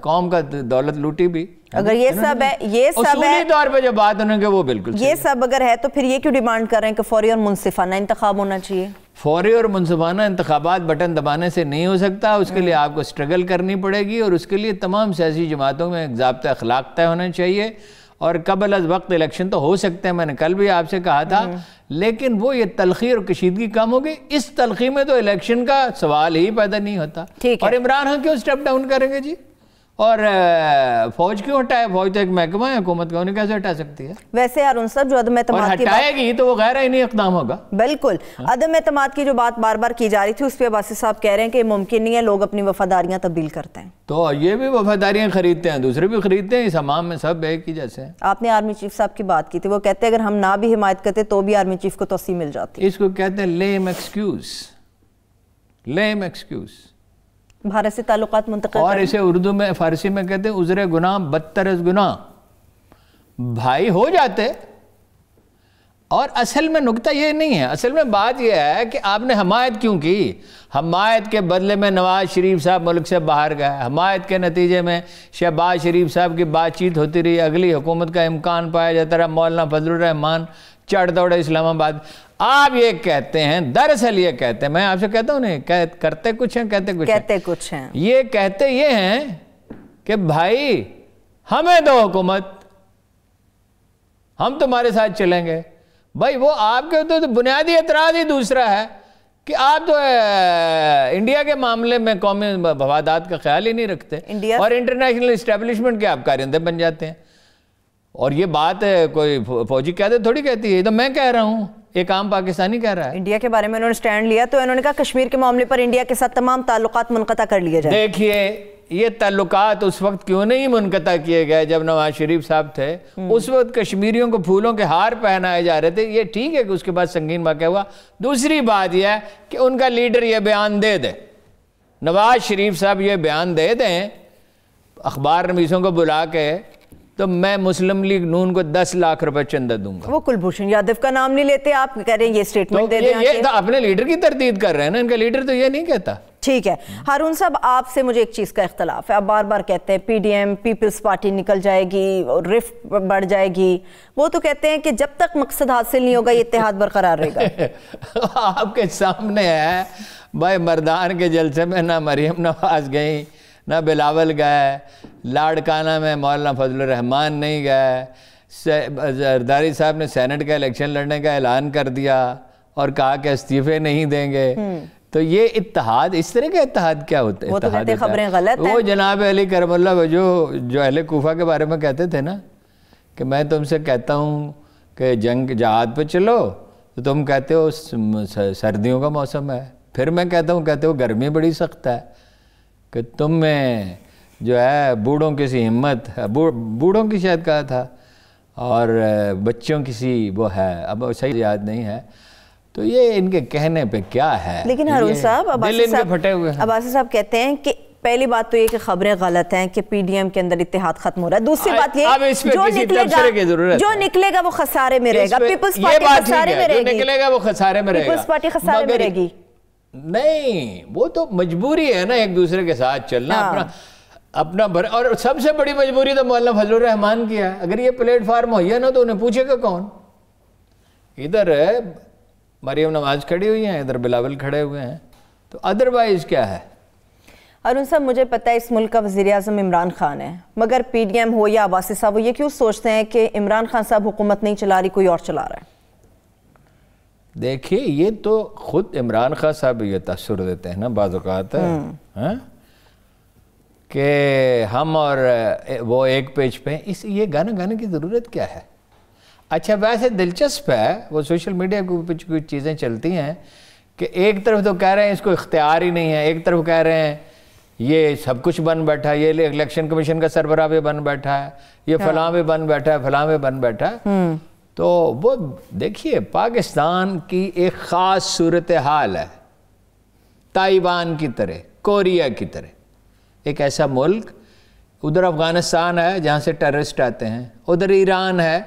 قوم کا دولت لوٹی بھی. اگر یہ سب ہے, اصولی طور پہ جو بات انہوں نے وہ بالکل یہ سب اگر ہے, تو پھر یہ کیوں ڈیمانڈ کر رہے ہیں کہ فوری اور منصفانہ انتخاب ہونا چاہیے؟ فوری اور منصفانہ انتخابات بٹن دبانے سے نہیں ہو سکتا, اس کے لیے آپ کو سٹرگل کرنی پڑے گی, اور اس کے لیے تمام سیاسی جماعتوں میں ایک ضابطہ اخلاق طے ہونا چاہیے. اور قبل از وقت الیکشن تو ہو سکتے ہیں, میں نے کل بھی آپ سے کہا تھا, لیکن وہ یہ تلخی اور کشیدگی کم ہوگی. اس تلخی میں تو الیکشن کا سوال ہی پیدا نہیں ہوتا. اور عمران خان کیوں سٹیپ ڈاؤن کریں گے جی؟ اور فوج کیوں ہٹائے؟ فوج تو ایک محکمہ ہے حکومت کا, انہیں کیسے ہٹا سکتی ہے؟ ویسے ہارون صاحب جو عدم اعتماد کی ہٹائے گی تو وہ غیر آئینی اقدام ہوگا. بالکل, عدم اعتماد کی جو بات بار بار کی جا رہی تھی, اس پہ عباسی صاحب کہہ رہے ہیں کہ ممکن نہیں ہے, لوگ اپنی وفاداریاں تبدیل کرتے ہیں. تو یہ بھی وفاداریاں خریدتے ہیں, دوسرے بھی خریدتے ہیں, اس حمام میں سب ایک ہی جیسے ہیں. آپ نے آرمی چیف صاحب کی بات کی تھی, وہ کہتے ہیں اگر ہم نہ بھی حمایت کرتے تو بھی آرمی چیف کو توسیع مل جاتی. اس کو کہتے ہیں لیم ایکسکیوز. بھارت سے تعلقات منتقل, اور اسے اردو میں فارسی میں کہتے ہیں عذر گناہ بدتر از گناہ. بھائی ہو جاتے, اور اصل میں نکتہ یہ نہیں ہے. اصل میں بات یہ ہے کہ آپ نے حمایت کیوں کی؟ حمایت کے بدلے میں نواز شریف صاحب ملک سے باہر گئے, حمایت کے نتیجے میں شہباز شریف صاحب کی بات چیت ہوتی رہی, اگلی حکومت کا امکان پایا جاتا رہا, مولانا فضل الرحمان چڑھ دوڑے اسلام آباد. آپ یہ کہتے ہیں, دراصل یہ کہتے ہیں, میں آپ سے کہتا ہوں نہیں, کرتے کچھ ہیں, کہتے کچھ ہیں. یہ کہتے یہ ہیں کہ بھائی ہمیں دو حکومت, ہم تمہارے ساتھ چلیں گے. بھائی وہ آپ کے تو بنیادی اعتراض ہی دوسرا ہے کہ آپ تو انڈیا کے معاملے میں قومی مفادات کا خیال ہی نہیں رکھتے, اور انٹرنیشنل اسٹیبلشمنٹ کے آپ کارندے بن جاتے ہیں. اور یہ بات کوئی فوجی کہتے تھوڑی کہتی ہے, تو میں کہہ رہا ہوں, ایک عام پاکستانی کہہ رہا ہے. انڈیا کے بارے میں انہوں نے سٹینڈ لیا, تو انہوں نے کہا کشمیر کے معاملے پر انڈیا کے ساتھ تمام تعلقات منقطع کر لیے جائیں. دیکھیے یہ تعلقات اس وقت کیوں نہیں منقطع کیے گئے جب نواز شریف صاحب تھے, اس وقت کشمیریوں کو پھولوں کے ہار پہنائے جا رہے تھے. یہ ٹھیک ہے کہ اس کے بعد سنگین واقعہ ہوا. دوسری بات یہ ہے کہ ان کا لیڈر یہ بیان دے دے, نواز شریف صاحب یہ بیان دے دیں, اخبار نویسوں کو بلا کے تو میں مسلم لیگ نون کو 10 لاکھ روپے چندہ دوں گا. وہ کلبھوشن یادو کا نام نہیں لیتے, آپ کہہ رہے ہیں یہ سٹیٹمنٹ دے دیں. یہ تو اپنے لیڈر کی تردید کر رہے ہیں نا, ان کا لیڈر تو یہ نہیں کہتا. ٹھیک ہے ہارون صاحب, آپ سے مجھے ایک چیز کا اختلاف ہے. آپ بار بار کہتے ہیں P D M Peoples Party نکل جائے گی, رفت بڑھ جائے گی. وہ تو کہتے ہیں کہ جب تک مقصد حاصل نہیں ہوگا یہ اتحاد برقرار رہے گا. آپ کے سامنے ہے بھائی, مردان کے جلسے میں نہ مریم نواز گئی, نہ بلاول گئے, لاڑکانہ میں مولانا فضل الرحمان نہیں گئے, زرداری صاحب نے سینٹ کا الیکشن لڑنے کا اعلان کر دیا اور کہا کہ استعفے نہیں دیں گے. تو یہ اتحاد, اس طرح کا اتحاد کیا ہوتا ہے؟ وہ تو کہتے ہیں خبریں غلط ہیں. وہ جناب علی کرم اللہ جو اہل کوفہ کے بارے میں کہتے تھے نا کہ میں تم سے کہتا ہوں کہ جہاد پہ چلو تو تم کہتے ہو سردیوں کا موسم ہے, پھر میں کہتے ہو گرمی بڑی سخت ہے, کہ تم میں جو ہے بوڑھوں کی سی ہمت, بوڑھوں کی شاید کہا تھا, اور بچوں کی سی وہ ہے, اب صحیح یاد نہیں ہے. تو یہ ان کے کہنے پہ کیا ہے. لیکن ہارون صاحب, عباسی صاحب کہتے ہیں کہ پہلی بات تو یہ کہ خبریں غلط ہیں کہ پی ڈی ایم کے اندر اتحاد ختم ہو رہا ہے. دوسری بات یہ جو نکلے گا وہ خسارے میں رہے گا. پیپلز پارٹی خسارے میں رہے گی. نکلے گا وہ خسارے میں رہے گا. پیپلز پارٹی خسارے میں رہے گی. نہیں, وہ تو مجبوری ہے نا ایک دوسرے کے ساتھ چلنا اپنا اور سب سے بڑی مجبوری تو مولانا فضل الرحمان کی ہے. اگر یہ پلیٹ فارم ہوئی نا تو انہیں پوچھے گا کون؟ ادھر مریم نواز کھڑی ہوئی ہیں, ادھر بلاول کھڑے ہوئے ہیں, تو ادروائز کیا ہے؟ ارون صاحب مجھے پتہ ہے اس ملک کا وزیر اعظم عمران خان ہے, مگر پی ڈی ایم ہو یا عباسی صاحب وہ یہ کیوں سوچتے ہیں کہ عمران خان صاحب حکومت نہیں چلا رہی, کوئی اور چلا رہا ہے؟ دیکھیے یہ تو خود عمران خان صاحب یہ تاثر دیتے ہیں نا بعض اوقات کہ ہم اور وہ ایک پیج پہ, یہ گانا گانے کی ضرورت کیا ہے؟ اچھا ویسے دلچسپ ہے, وہ سوشل میڈیا کے اوپر کچھ چیزیں چلتی ہیں کہ ایک طرف تو کہہ رہے ہیں اس کو اختیار ہی نہیں ہے, ایک طرف کہہ رہے ہیں یہ سب کچھ بن بیٹھا ہے, یہ الیکشن کمیشن کا سربراہ بھی بن بیٹھا ہے, یہ فلاں بھی بن بیٹھا ہے, فلاں بھی بن بیٹھا ہے. تو وہ دیکھیے پاکستان کی ایک خاص صورتحال ہے, تائیوان کی طرح, کوریا کی طرح, ایک ایسا ملک. ادھر افغانستان ہے جہاں سے ٹیررسٹ آتے ہیں, ادھر ایران ہے,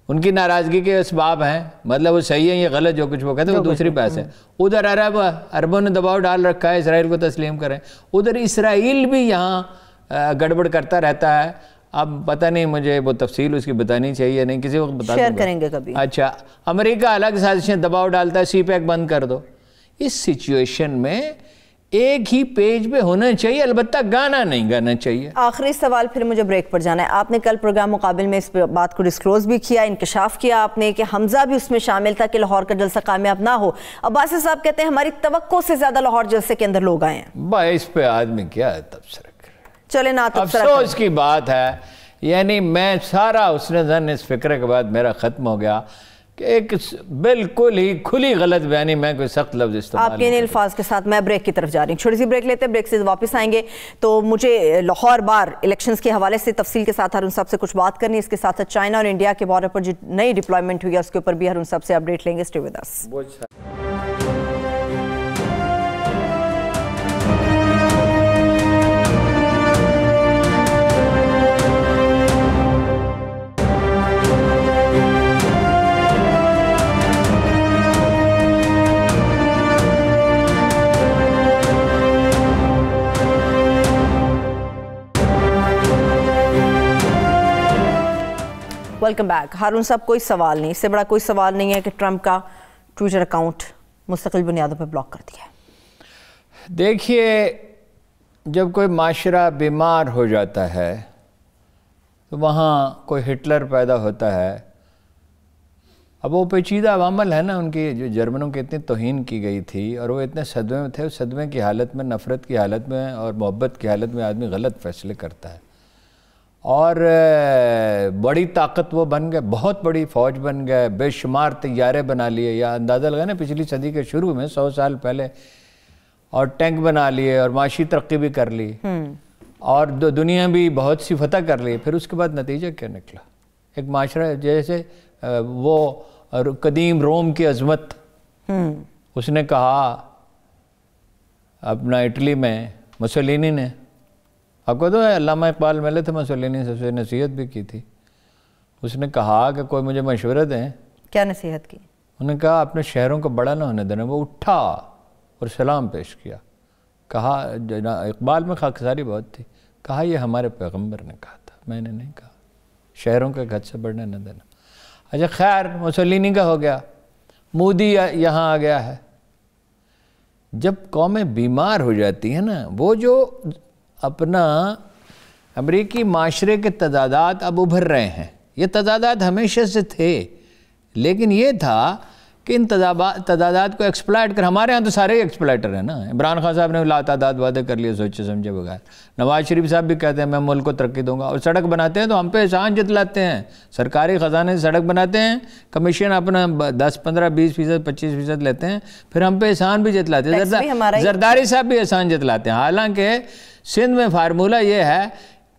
ان کی ناراضگی کے اسباب ہیں, مطلب وہ صحیح ہے یہ غلط جو کچھ وہ کہتے ہیں وہ دوسری بحث ہے. ادھر عربوں نے دباؤ ڈال رکھا ہے اسرائیل کو تسلیم کریں, ادھر اسرائیل بھی یہاں گڑبڑ کرتا رہتا ہے. اب پتہ نہیں مجھے وہ تفصیل اس کی بتانی چاہیے نہیں, کسی وقت بتا شیئر کریں گے کبھی. اچھا امریکہ الگ سازشیں دباؤ ڈالتا ہے, سی پیک بند کر دو. اس سچویشن میں ایک ہی پیج پہ ہونا چاہیے, البتہ گانا نہیں گانا چاہیے. آخری سوال, پھر مجھے بریک پر جانا ہے. آپ نے کل پروگرام مقابل میں اس بات کو ڈسکلوز بھی کیا, انکشاف کیا آپ نے کہ حمزہ بھی اس میں شامل تھا کہ لاہور کا جلسہ کامیاب نہ ہو. عباسی صاحب کہتے ہیں ہماری توقع سے زیادہ لاہور جلسے کے اندر لوگ آئے ہیں. بھائی اس پہ آدمی کیا تبصرہ کرے, چلے نہ تبصرہ افسوس کی بات ہے. یعنی میں سارا حسن ظن اس فکر کے بعد میرا ختم ہو گیا کہ ایک بالکل ہی کھلی غلط بیانی, میں کوئی سخت لفظ استعمال آپ کے ان الفاظ کے ساتھ میں بریک کی طرف جا رہی ہوں. چھوٹی سی بریک لیتے ہیں, بریک سے واپس آئیں گے. تو مجھے لاہور بار الیکشنز کے حوالے سے تفصیل کے ساتھ ہارون صاحب سے کچھ بات کرنی ہے. اس کے ساتھ ساتھ چائنا اور انڈیا کے بارڈر پر جو نئی ڈپلائمنٹ ہوئی ہے اس کے اوپر بھی ہارون صاحب سے اپڈیٹ لیں گے. Stay with us. Welcome back. Haroon صاحب کوئی سوال نہیں, اس سے بڑا کوئی سوال نہیں ہے کہ ٹرمپ کا ٹویٹر اکاؤنٹ مستقل بنیادوں پہ بلاک کر دیا ہے. دیکھیے جب کوئی معاشرہ بیمار ہو جاتا ہے تو وہاں کوئی ہٹلر پیدا ہوتا ہے. اب وہ پیچیدہ عوامل ہے نا ان کی, جو جرمنوں کی اتنی توہین کی گئی تھی اور وہ اتنے صدمے میں تھے, اس صدمے کی حالت میں, نفرت کی حالت میں اور محبت کی حالت میں آدمی غلط فیصلے کرتا ہے. اور بڑی طاقت وہ بن گئے, بہت بڑی فوج بن گئے, بے شمار طیارے بنا لیے, یا اندازہ لگا نا پچھلی صدی کے شروع میں 100 سال پہلے, اور ٹینک بنا لیے اور معاشی ترقی بھی کر لی اور دنیا بھی بہت سی فتح کر لی. پھر اس کے بعد نتیجہ کیا نکلا؟ ایک معاشرہ جیسے وہ قدیم روم کی عظمت, اس نے کہا اپنا اٹلی میں مسولینی نے آپ کو تو علامہ اقبال ملے تھے مسولینی سے نصیحت بھی کی تھی. اس نے کہا کہ کوئی مجھے مشورہ دیں. کیا نصیحت کی؟ انہوں نے کہا اپنے شہروں کو بڑا نہ ہونے دینا. وہ اٹھا اور سلام پیش کیا. کہا اقبال میں خاکساری بہت تھی. کہا یہ ہمارے پیغمبر نے کہا تھا, میں نے نہیں کہا. شہروں کے گھر سے بڑھنے نہ دینا. اچھا خیر, مسولینی کا ہو گیا. مودی یہاں آ گیا ہے. جب قومیں بیمار ہو جاتی ہیں نا, وہ جو اپنا امریکی معاشرے کے تضادات اب ابھر رہے ہیں, یہ تضادات ہمیشہ سے تھے, لیکن یہ تھا کہ ان تضادات کو ایکسپلائٹ کر. ہمارے ہاں تو سارے ایکسپلائٹر ہیں نا. عمران خان صاحب نے لاتعداد وعدے کر لیے سوچے سمجھے بغیر. نواز شریف صاحب بھی کہتے ہیں میں ملک کو ترقی دوں گا, اور سڑک بناتے ہیں تو ہم پہ احسان جتلاتے ہیں. سرکاری خزانے سے سڑک بناتے ہیں, کمیشن اپنا 10, 15, 20%, 25% لیتے ہیں, پھر ہم پہ احسان بھی جتلاتے ہیں. زرداری صاحب بھی احسان جتلاتے ہیں. حالانکہ سندھ میں فارمولہ یہ ہے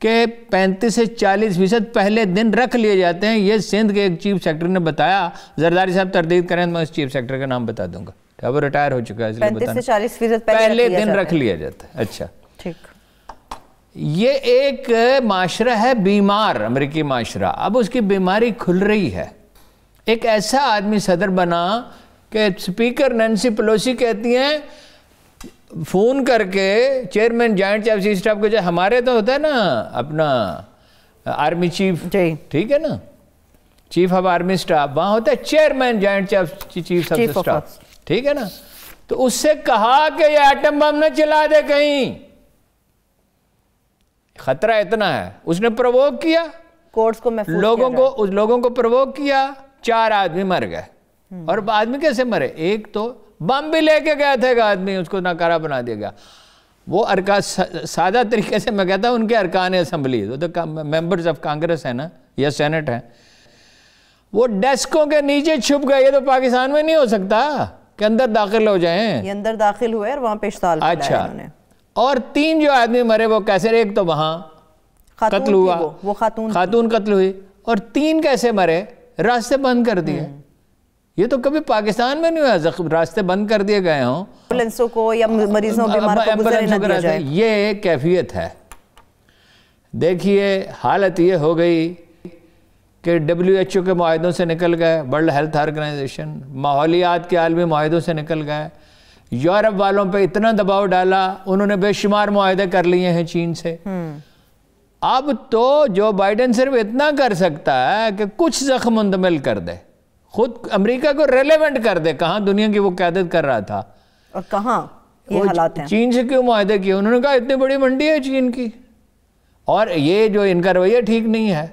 کہ 35 سے 40% پہلے دن رکھ لیے جاتے ہیں. یہ سندھ کے ایک چیف سیکٹر نے بتایا. زرداری صاحب تردید کریں تو میں اس چیف سیکٹر کا نام بتا دوں گا, وہ ریٹائر ہو چکا ہے, اس لیے 35 سے 40% پہلے دن رکھ لیا جاتا ہے. اچھا ٹھیک. یہ ایک معاشرہ ہے بیمار, امریکی معاشرہ. اب اس کی بیماری کھل رہی ہے. ایک ایسا آدمی صدر بنا کہ اسپیکر نینسی پیلوسی کہتی ہیں فون کر کے چیئرمین جوائنٹ چیف اسٹاف کو, جو ہمارے تو ہوتا ہے نا اپنا آرمی چیف, ٹھیک ہے نا, چیف آف آرمی اسٹاف, وہاں ہوتا ہے chairman joint chief of staff, ٹھیک ہے نا. تو اس سے کہا کہ یہ ایٹم بم نہ چلا دے کہیں, خطرہ اتنا ہے. اس نے پرووک کیا, کورٹس کو لوگوں کو پرووک کیا, 4 آدمی مر گئے. اور آدمی کیسے مرے؟ ایک تو بم بھی لے کے گیا تھا ایک آدمی, اس کو ناکارہ بنا دیا گیا. وہ سادہ طریقے سے میں کہتا ہوں ان کے ارکان اسمبلی, وہ تو ممبرز آف کانگریس ہیں نا یا سینٹ ہیں, وہ ڈیسکوں کے نیچے چھپ گئے. یہ تو پاکستان میں نہیں ہو سکتا کہ اندر داخل ہو جائیں. یہ اندر داخل ہوئے اور وہاں پیشتال کیا. اچھا, اور 3 جو آدمی مرے وہ کیسے؟ ایک تو وہاں قتل ہوا, وہ خاتون قتل ہوئی, اور 3 کیسے مرے؟ راستے بند کر دیے. یہ تو کبھی پاکستان میں نہیں ہوا, راستے بند کر دیے گئے ہوں, ایمبولینسوں کو یا مریضوں بیمار کو گزرنے نہ دیا جائے. یہ کیفیت ہے. دیکھیے حالت یہ ہو گئی کہ WHO کے معاہدوں سے نکل گئے, ورلڈ ہیلتھ آرگنائزیشن, ماحولیات کے عالمی معاہدوں سے نکل گئے. یورپ والوں پہ اتنا دباؤ ڈالا, انہوں نے بے شمار معاہدے کر لیے ہیں چین سے. اب تو جو بائیڈن صرف اتنا کر سکتا ہے کہ کچھ زخم مندمل کر دے, خود امریکہ کو ریلیونٹ کر دے. کہاں دنیا کی وہ قیادت کر رہا تھا اور کہاں یہ حالات ہیں. چین سے کیوں معاہدے کیے؟ انہوں نے کہا اتنی بڑی منڈی ہے چین کی, اور یہ جو ان کا رویہ ٹھیک نہیں ہے.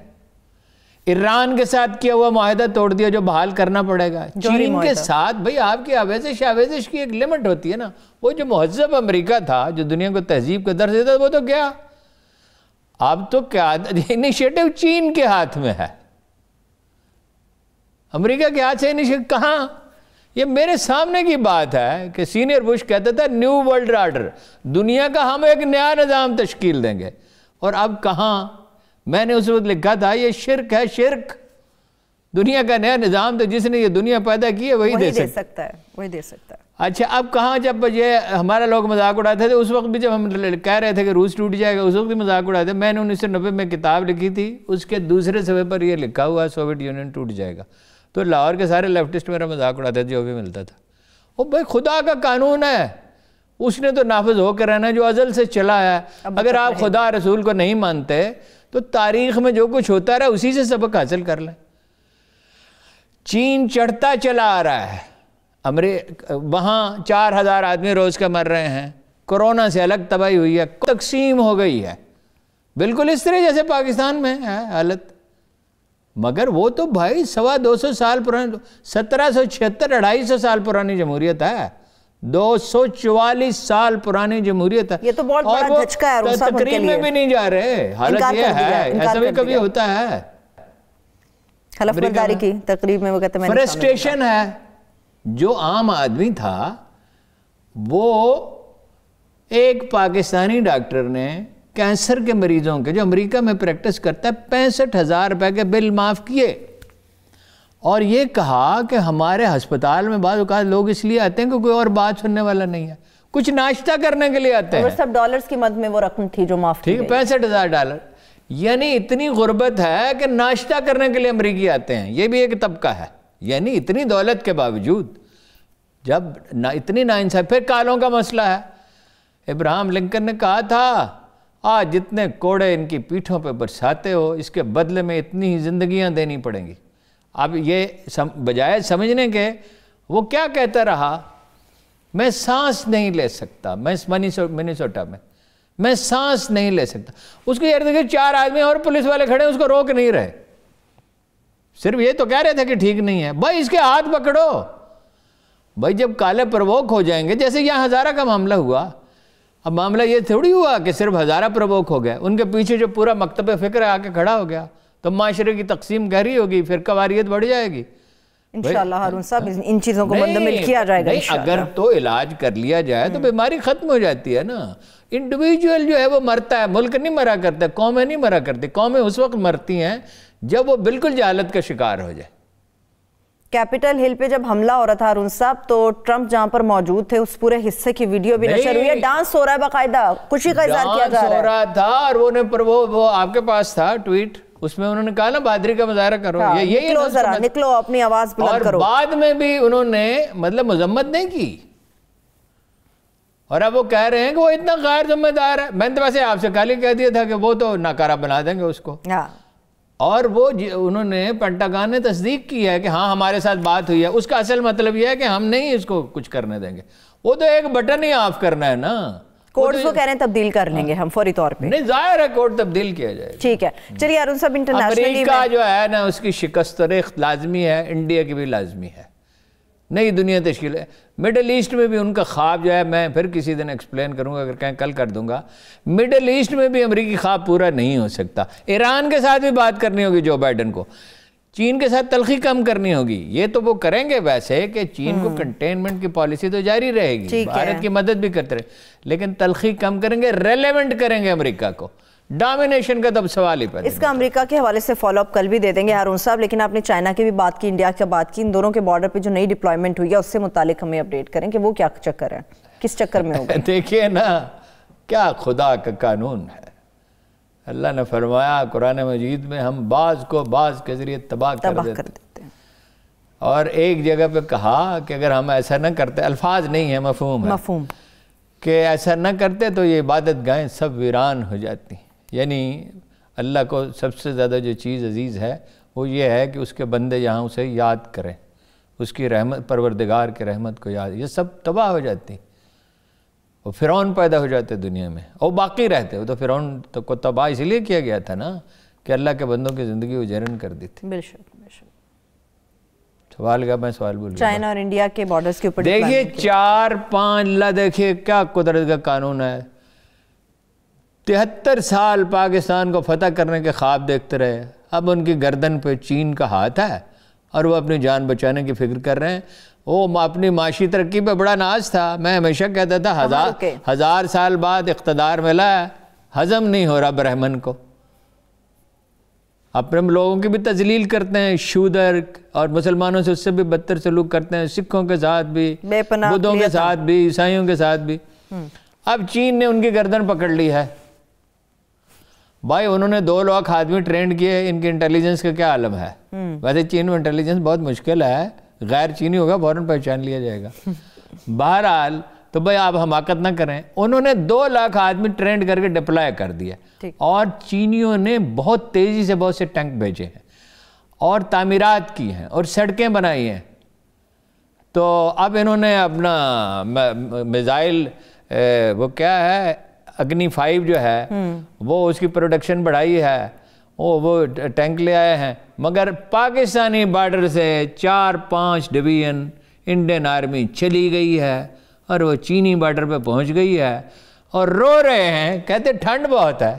ایران کے ساتھ کیا ہوا معاہدہ توڑ دیا جو بحال کرنا پڑے گا. چین کے ساتھ بھئی آپ کی آویزش کی ایک لمٹ ہوتی ہے نا. وہ جو مہذب امریکہ تھا جو دنیا کو تہذیب کا درس دیتا, وہ تو کیا اب تو کیا انیشیٹو چین کے ہاتھ میں ہے, امریکہ کے ہاتھ سے انیشیٹو کہاں؟ یہ میرے سامنے کی بات ہے کہ سینئر بش کہتا تھا نیو ورلڈ آرڈر, دنیا کا ہم ایک نیا نظام تشکیل دیں گے, اور اب کہاں؟ میں نے اس وقت لکھا تھا یہ شرک ہے, شرک. دنیا کا نیا نظام تو جس نے یہ دنیا پیدا کی ہے وہی دے سکتا ہے. اچھا اب کہاں؟ جب یہ ہمارا لوگ مذاق اڑاتے تھے اس وقت بھی, جب ہم کہہ رہے تھے کہ روس ٹوٹ جائے گا, اس وقت بھی مذاق اڑاتے تھے. میں نے 1990 میں کتاب لکھی تھی, اس کے دوسرے صفحے پر یہ لکھا ہوا سوویت یونین ٹوٹ جائے گا. تو لاہور کے سارے لیفٹسٹ میرا مذاق اڑاتے تھے جو بھی ملتا تھا. وہ بھائی خدا کا قانون ہے, اس نے تو نافذ ہو کر رہنا جو ازل سے چلا ہے. اگر آپ خدا رسول کو نہیں مانتے تو تاریخ میں جو کچھ ہوتا رہا اسی سے سبق حاصل کر لیں. چین چڑھتا چلا آ رہا ہے, وہاں 4000 آدمی روز کا مر رہے ہیں, کورونا سے الگ تباہی ہوئی ہے, تقسیم ہو گئی ہے, بالکل اس طرح جیسے پاکستان میں ہے حالت. مگر وہ تو بھائی 250 سال پرانی, 1776 250 سال پرانی جمہوریت ہے, 244 سال پرانی جمہوریت ہے. یہ تو بہت بڑا دھچکا ہے, اور تقریب میں بھی نہیں جا رہے. حالت یہ ہے, ایسا بھی کبھی ہوتا ہے. حلف برداری کی تقریب میں وہ کہتے ہیں فرسٹریشن ہے. جو عام آدمی تھا وہ ایک پاکستانی ڈاکٹر نے کینسر کے مریضوں کے جو امریکہ میں پریکٹس کرتا ہے 65,000 روپے کے بل معاف کیے, اور یہ کہا کہ ہمارے ہسپتال میں بعض اوقات لوگ اس لیے آتے ہیں کہ کوئی اور بات سننے والا نہیں ہے. کچھ ناشتہ کرنے کے لیے آتے ہیں. اور سب ڈالرز کی مد میں وہ رقم تھی جو معاف کی گئی. 65,000 یعنی اتنی غربت ہے کہ ناشتہ کرنے کے لیے امریکی آتے ہیں. یہ بھی ایک طبقہ ہے. یعنی اتنی دولت کے باوجود جب اتنی ناانصافی. پھر کالوں کا مسئلہ ہے. ابراہم لنکن نے کہا تھا آج جتنے کوڑے ان کی پیٹھوں پہ برساتے ہو اس کے بدلے میں اتنی ہی زندگیاں دینی پڑیں گی. اب یہ بجائے سمجھنے کے وہ کیا کہتا رہا, میں سانس نہیں لے سکتا. میں منیسوٹا میں سانس نہیں لے سکتا. اس کے ارد گرد 4 آدمی اور پولیس والے کھڑے اس کو روک نہیں رہے. صرف یہ تو کہہ رہے تھے کہ ٹھیک نہیں ہے. بھائی اس کے ہاتھ پکڑو. بھائی جب کالے پرووک ہو جائیں گے, جیسے یہاں ہزارہ کا معاملہ ہوا, اب معاملہ یہ تھوڑی ہوا کہ صرف ہزارہ پرووک ہو گئے, ان کے پیچھے جو پورا مکتب فکر آ کے کھڑا ہو گیا تو معاشرے کی تقسیم گہری ہوگی, پھر قواریت بڑھ جائے گی. انشاءاللہ ہارون صاحب ان چیزوں کو مندمل کیا جائے گا. اگر تو علاج کر لیا جائے تو بیماری ختم ہو جاتی ہے نا. انڈیویجول جو ہے وہ مرتا ہے, ملک نہیں مرا کرتے, قومیں نہیں مرا کرتی. قومیں اس وقت مرتی ہیں جب وہ بالکل جہالت کا شکار ہو جائے. کیپٹل ہل پہ جب حملہ ہو رہا تھا ہارون صاحب تو ٹرمپ جہاں پر موجود تھے اس پورے حصے کی ویڈیو بھی نشر ہوئی ہے. ڈانس ہو رہا ہے, باقاعدہ خوشی کا اظہار کیا جا رہا ہے. ڈانس ہو رہا تھا اور وہ آپ کے پاس تھا ٹویٹ, اس میں انہوں نے کہا نا بہادری کا مظاہرہ کرو. نکلو ذرا, نکلو اپنی آواز بلند کرو. اور بعد میں بھی انہوں نے مطلب مذمت نہیں کی, اور اب وہ کہہ رہے ہیں کہ وہ اتنا غیر ذمہ دار ہے. میں نے تو ویسے آپ سے کل ہی کہہ دیا تھا کہ وہ تو ناکارہ بنا دیں گے اس کو. اور وہ انہوں نے پینٹاگن نے تصدیق کی ہے کہ ہاں ہمارے ساتھ بات ہوئی ہے. اس کا اصل مطلب یہ ہے کہ ہم نہیں اس کو کچھ کرنے دیں گے. وہ تو ایک بٹن ہی آف کرنا ہے نا. کوڈز وہ کہہ رہے ہیں تبدیل کر لیں گے ہم فوری طور پہ. نہیں, ظاہر ہے کوڈ تبدیل کیا جائے. ٹھیک ہے, چلیے ہارون صاحب انٹرنیشنلی امریکہ جو ہے نا اس کی شکست ریخت لازمی ہے, انڈیا کی بھی لازمی ہے. نئی دنیا تشکیل ہے. مڈل ایسٹ میں بھی ان کا خواب جو ہے, میں پھر کسی دن ایکسپلین کروں گا, اگر کہیں کل کر دوں گا. مڈل ایسٹ میں بھی امریکی خواب پورا نہیں ہو سکتا. ایران کے ساتھ بھی بات کرنی ہوگی جو بائیڈن کو, چین کے ساتھ تلخی کم کرنی ہوگی. یہ تو وہ کریں گے ویسے کہ چین کو کنٹینمنٹ کی پالیسی تو جاری رہے گی, بھارت کی مدد بھی کرتے رہے, لیکن تلخی کم کریں گے, ریلیونٹ کریں گے امریکہ کو. ڈومینیشن کا تب سوال ہی پیدا. اس کا امریکہ کے حوالے سے فالو اپ کل بھی دے دیں گے ہارون صاحب, لیکن آپ نے چائنا کی بھی بات کی, انڈیا کی بات کی. ان دونوں کے بارڈر پہ جو نئی ڈپلائمنٹ ہوئی ہے اس سے متعلق ہمیں اپڈیٹ کریں کہ وہ کیا چکر ہے, کس چکر میں ہوگا. دیکھیے نا کیا خدا کا قانون ہے. اللہ نے فرمایا قرآن مجید میں ہم بعض کو بعض کے ذریعے تباہ کر دیتے ہیں. اور ایک جگہ پہ کہا کہ اگر ہم ایسا نہ کرتے, الفاظ نہیں ہے, مفہوم ہے, کہ ایسا نہ کرتے تو یہ عبادت گاہیں سب ویران ہو جاتی. یعنی اللہ کو سب سے زیادہ جو چیز عزیز ہے وہ یہ ہے کہ اس کے بندے یہاں اسے یاد کریں, اس کی رحمت, پروردگار کی رحمت کو یاد. یہ سب تباہ ہو جاتی. وہ فرعون پیدا ہو جاتے دنیا میں, اور باقی رہتے. وہ تو فرعون کو تباہ اس لیے کیا گیا تھا نا کہ اللہ کے بندوں کی زندگی اجیرن کر دی تھی. سوال کا میں سوال بول رہا ہوں. چائنا اور انڈیا کے بارڈرز کے اوپر دیکھیے 4-5 اللہ, دیکھیے کیا قدرت کا قانون ہے. 73 سال پاکستان کو فتح کرنے کے خواب دیکھتے رہے. اب ان کی گردن پہ چین کا ہاتھ ہے اور وہ اپنی جان بچانے کی فکر کر رہے ہیں. وہ اپنی معاشی ترقی پہ بڑا ناز تھا. میں ہمیشہ کہتا تھا 1000 سال بعد اقتدار ملا ہے, ہضم نہیں ہو رہا برہمن کو. اپنے لوگوں کی بھی تذلیل کرتے ہیں, شودر, اور مسلمانوں سے اس سے بھی بدتر سلوک کرتے ہیں, سکھوں کے ساتھ بھی, بدھوں کے ساتھ بھی, عیسائیوں کے ساتھ بھی. اب چین نے ان کی گردن پکڑ لی ہے. بھائی انہوں نے 2 لاکھ آدمی ٹرینڈ کیے, ان کی انٹیلیجنس کا کیا عالم ہے. ویسے چین میں انٹیلیجنس بہت مشکل ہے, غیر چینی ہوگا فوراً پہچان لیا جائے گا. بہرحال تو بھائی آپ حماقت نہ کریں. انہوں نے 2 لاکھ آدمی ٹرینڈ کر کے ڈپلائے کر دیا, اور چینیوں نے بہت تیزی سے بہت سے ٹینک بھیجے ہیں اور تعمیرات کی ہیں اور سڑکیں بنائی ہیں. تو اب انہوں نے اپنا میزائل وہ کیا ہے اگنی 5 جو ہے وہ اس کی پروڈکشن بڑھائی ہے, وہ ٹینک لے آئے ہیں. مگر پاکستانی بارڈر سے 4-5 ڈویژن انڈین آرمی چلی گئی ہے اور وہ چینی بارڈر پہ پہنچ گئی ہے اور رو رہے ہیں, کہتے ٹھنڈ بہت ہے.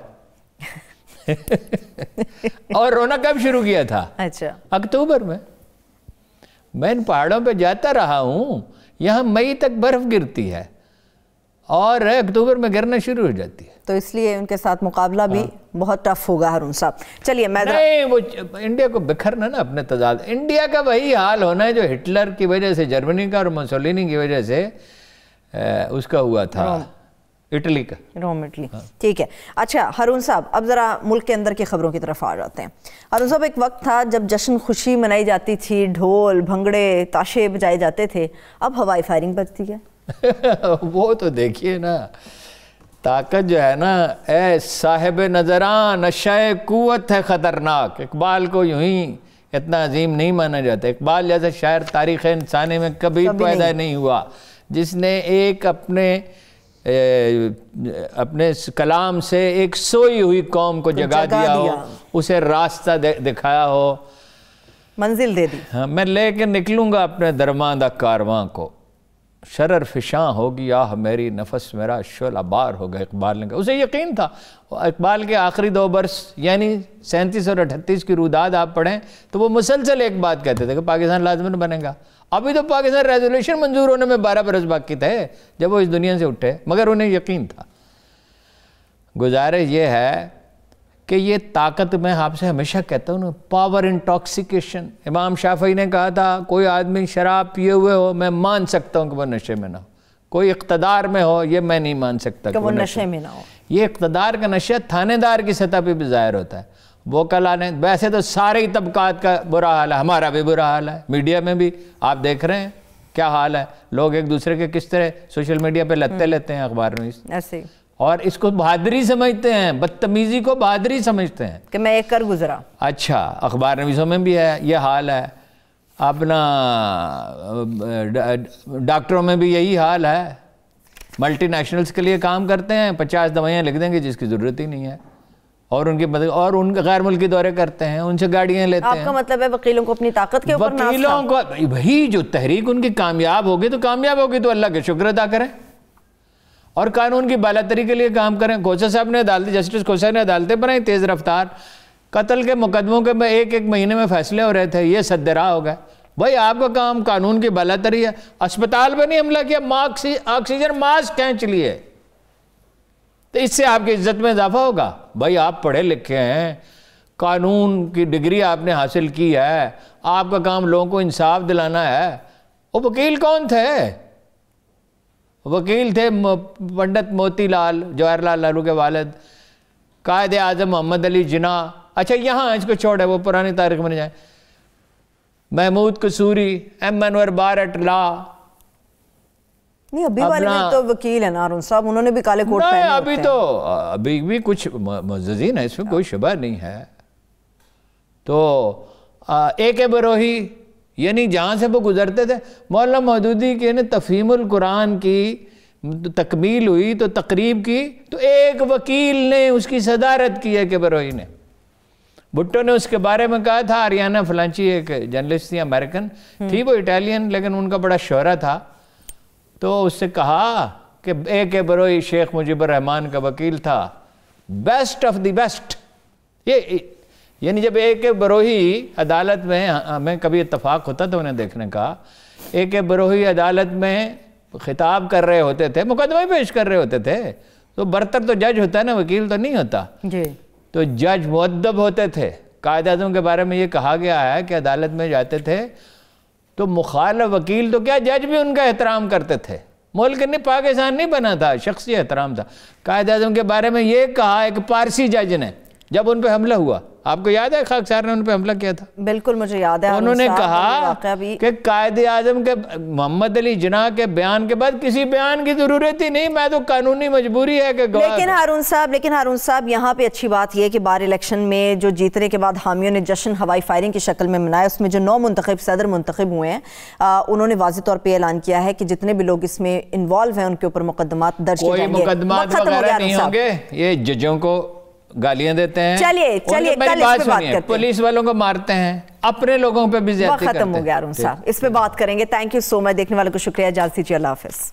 اور رونا کب شروع کیا تھا؟ اچھا اکتوبر میں. میں ان پہاڑوں پہ جاتا رہا ہوں, یہاں مئی تک برف گرتی ہے اور اکتوبر میں گرنا شروع ہو جاتی ہے. تو اس لیے ان کے ساتھ مقابلہ بھی بہت ٹف ہوگا ہارون صاحب. چلیے میں نہیں, وہ انڈیا کو بکھرنا نا اپنے تضاد. انڈیا کا وہی حال ہونا ہے جو ہٹلر کی وجہ سے, جرمنی کا اور مسولینی کی وجہ سے اس کا ہوا تھا، اٹلی کا، روم اٹلی. ٹھیک ہے. اچھا ہارون صاحب، اب ذرا ملک کے اندر کی خبروں کی طرف آ جاتے ہیں. ہارون صاحب، ایک وقت تھا جب جشن خوشی منائی جاتی تھی، ڈھول بھنگڑے تاشے بجائے جاتے تھے، اب ہوائی فائرنگ بجتی ہے. وہ تو دیکھیے نا، طاقت جو ہے نا، اے صاحب نظراں نشہ قوت ہے خطرناک. اقبال کو یوں ہی اتنا عظیم نہیں مانا جاتا. اقبال جیسا شاعر تاریخ انسانی میں کبھی پیدا نہیں ہوا، جس نے ایک اپنے کلام سے ایک سوئی ہوئی قوم کو جگا دیا ہو، اسے راستہ دکھایا ہو، منزل دے دی. میں لے کے نکلوں گا اپنے درماندہ کارواں کو، شرر فشاں ہوگی آہ میری نفس میرا شعلہ بار ہوگا. اقبال نے کہا، اسے یقین تھا. اقبال کے آخری 2 برس یعنی 37 اور 38 کی روداد آپ پڑھیں تو وہ مسلسل ایک بات کہتے تھے کہ پاکستان لازماً بنے گا. ابھی تو پاکستان ریزولوشن منظور ہونے میں 12 برس باقی تھے جب وہ اس دنیا سے اٹھے، مگر انہیں یقین تھا. گزارش یہ ہے کہ یہ طاقت، میں آپ سے ہمیشہ کہتا ہوں نا، پاور انٹاکسیکیشن. امام شافعی نے کہا تھا کوئی آدمی شراب پیے ہوئے ہو میں مان سکتا ہوں کہ وہ نشے میں نہ ہو، کوئی اقتدار میں ہو یہ میں نہیں مان سکتا کہ وہ نشے میں نہ ہو. یہ اقتدار کا نشہ تھانے دار کی سطح پہ بھی ظاہر ہوتا ہے. وکلاء نے، ویسے تو سارے ہی طبقات کا برا حال ہے، ہمارا بھی برا حال ہے، میڈیا میں بھی آپ دیکھ رہے ہیں کیا حال ہے. لوگ ایک دوسرے کے کس طرح سوشل میڈیا پہ لتے لیتے ہیں، اخبار میں ایسے، اور اس کو بہادری سمجھتے ہیں، بدتمیزی کو بہادری سمجھتے ہیں کہ میں ایک کر گزرا. اچھا، اخبار نویسوں میں بھی ہے یہ حال ہے، اپنا ڈاکٹروں میں بھی یہی حال ہے. ملٹی نیشنلز کے لیے کام کرتے ہیں، 50 دوائیاں لکھ دیں گے جس کی ضرورت ہی نہیں ہے، اور ان کے غیر ملکی دورے کرتے ہیں، ان سے گاڑیاں لیتے ہیں. آپ کا مطلب ہے وکیلوں کو اپنی طاقت کے اوپر ناز تھا؟ وکیلوں کو وہی جو تحریک ان کی کامیاب ہوگی تو اللہ کے شکر ادا کریں اور قانون کی بالاتری کے لیے کام کریں. کھوسا صاحب نے جسٹس کھوسا نے عدالتیں بنائی تیز رفتار، قتل کے مقدموں کے میں ایک مہینے میں فیصلے ہو رہے تھے، یہ سد راہ ہو گئے. بھائی آپ کا کام قانون کی بالاتری ہے. اسپتال پہ نہیں حملہ کیا، آکسیجن ماسک کھینچ لیے، تو اس سے آپ کی عزت میں اضافہ ہوگا. بھائی آپ پڑھے لکھے ہیں، قانون کی ڈگری آپ نے حاصل کی ہے، آپ کا کام لوگوں کو انصاف دلانا ہے. وہ وکیل کون تھے؟ وکیل تھے پنڈت موتی لال، جواہر لال نہرو کے والد، قائد اعظم محمد علی جناح. اچھا یہاں اس کو چھوڑے، وہ پرانی تاریخ میں نہیں جائیں. محمود قصوری، ایم انور بارٹ لا. نہیں ابھی والے میں تو وکیل ہیں ہارون صاحب، انہوں نے بھی کالے کوٹ پہنے ہوتے ہیں. ابھی بھی کچھ معززین ہیں، اس میں کوئی شبہ نہیں ہے. تو AK بروہی، یعنی جہاں سے وہ گزرتے تھے، مولانا مودودی کے تفہیم القرآن کی تکمیل ہوئی تو تقریب کی تو ایک وکیل نے اس کی صدارت کی AK بروہی نے. بھٹو نے اس کے بارے میں کہا تھا، آریانہ فلانچی ایک جرنلسٹ تھی امریکن تھی، وہ اٹالین لیکن ان کا بڑا شہرہ تھا، تو اس سے کہا کہ AK بروہی شیخ مجیب الرحمن کا وکیل تھا، بیسٹ آف دی بیسٹ. یعنی جب AK بروہی عدالت میں، ہمیں کبھی اتفاق ہوتا تھا انہیں دیکھنے کا، AK بروہی عدالت میں خطاب کر رہے ہوتے تھے، مقدمے پیش کر رہے ہوتے تھے، تو برتر تو جج ہوتا ہے نا، وکیل تو نہیں ہوتا. تو جج مؤدب ہوتے تھے. قائد اعظم کے بارے میں یہ کہا گیا ہے کہ عدالت میں جاتے تھے تو مخالف وکیل تو کیا جج بھی ان کا احترام کرتے تھے. ملک نے پاکستان نہیں بنا تھا، شخصی احترام تھا. قائد اعظم کے بارے میں یہ کہا ایک پارسی جج نے جب ان پہ حملہ ہوا، آپ کو یاد ہے خاکسار نے ان پہ حملہ کیا تھا؟ بالکل مجھے یاد ہے. انہوں نے کہا کہ قائد اعظم کے محمد علی جناح کے بیان کے بعد کسی بیان کی ضرورت ہی نہیں، میں تو قانونی مجبوری ہے کہ گواہ. لیکن ہارون صاحب یہاں پہ اچھی بات یہ کہ بار الیکشن میں جو جیتنے کے بعد حامیوں نے جشن ہوائی فائرنگ کی شکل میں منایا، اس میں جو 9 منتخب صدر منتخب ہوئے ہیں، انہوں نے واضح طور پہ اعلان کیا ہے کہ جتنے بھی لوگ اس میں انوالو ہیں ان کے اوپر مقدمات درج کیے جائیں گے. کوئی مقدمات وغیرہ نہیں ہوں گے، یہ ججوں کو گالیاں دیتے ہیں. چلیے کل اس پہ بات کرتے ہیں. پولیس والوں کو مارتے ہیں، اپنے لوگوں پہ بھی زیادتی کرتے ہیں. ختم ہو گیا ہارون صاحب، اس پہ بات کریں گے. تھینک یو سو مچ. دیکھنے والوں کو شکریہ، اجازت دیجیے، اللہ حافظ.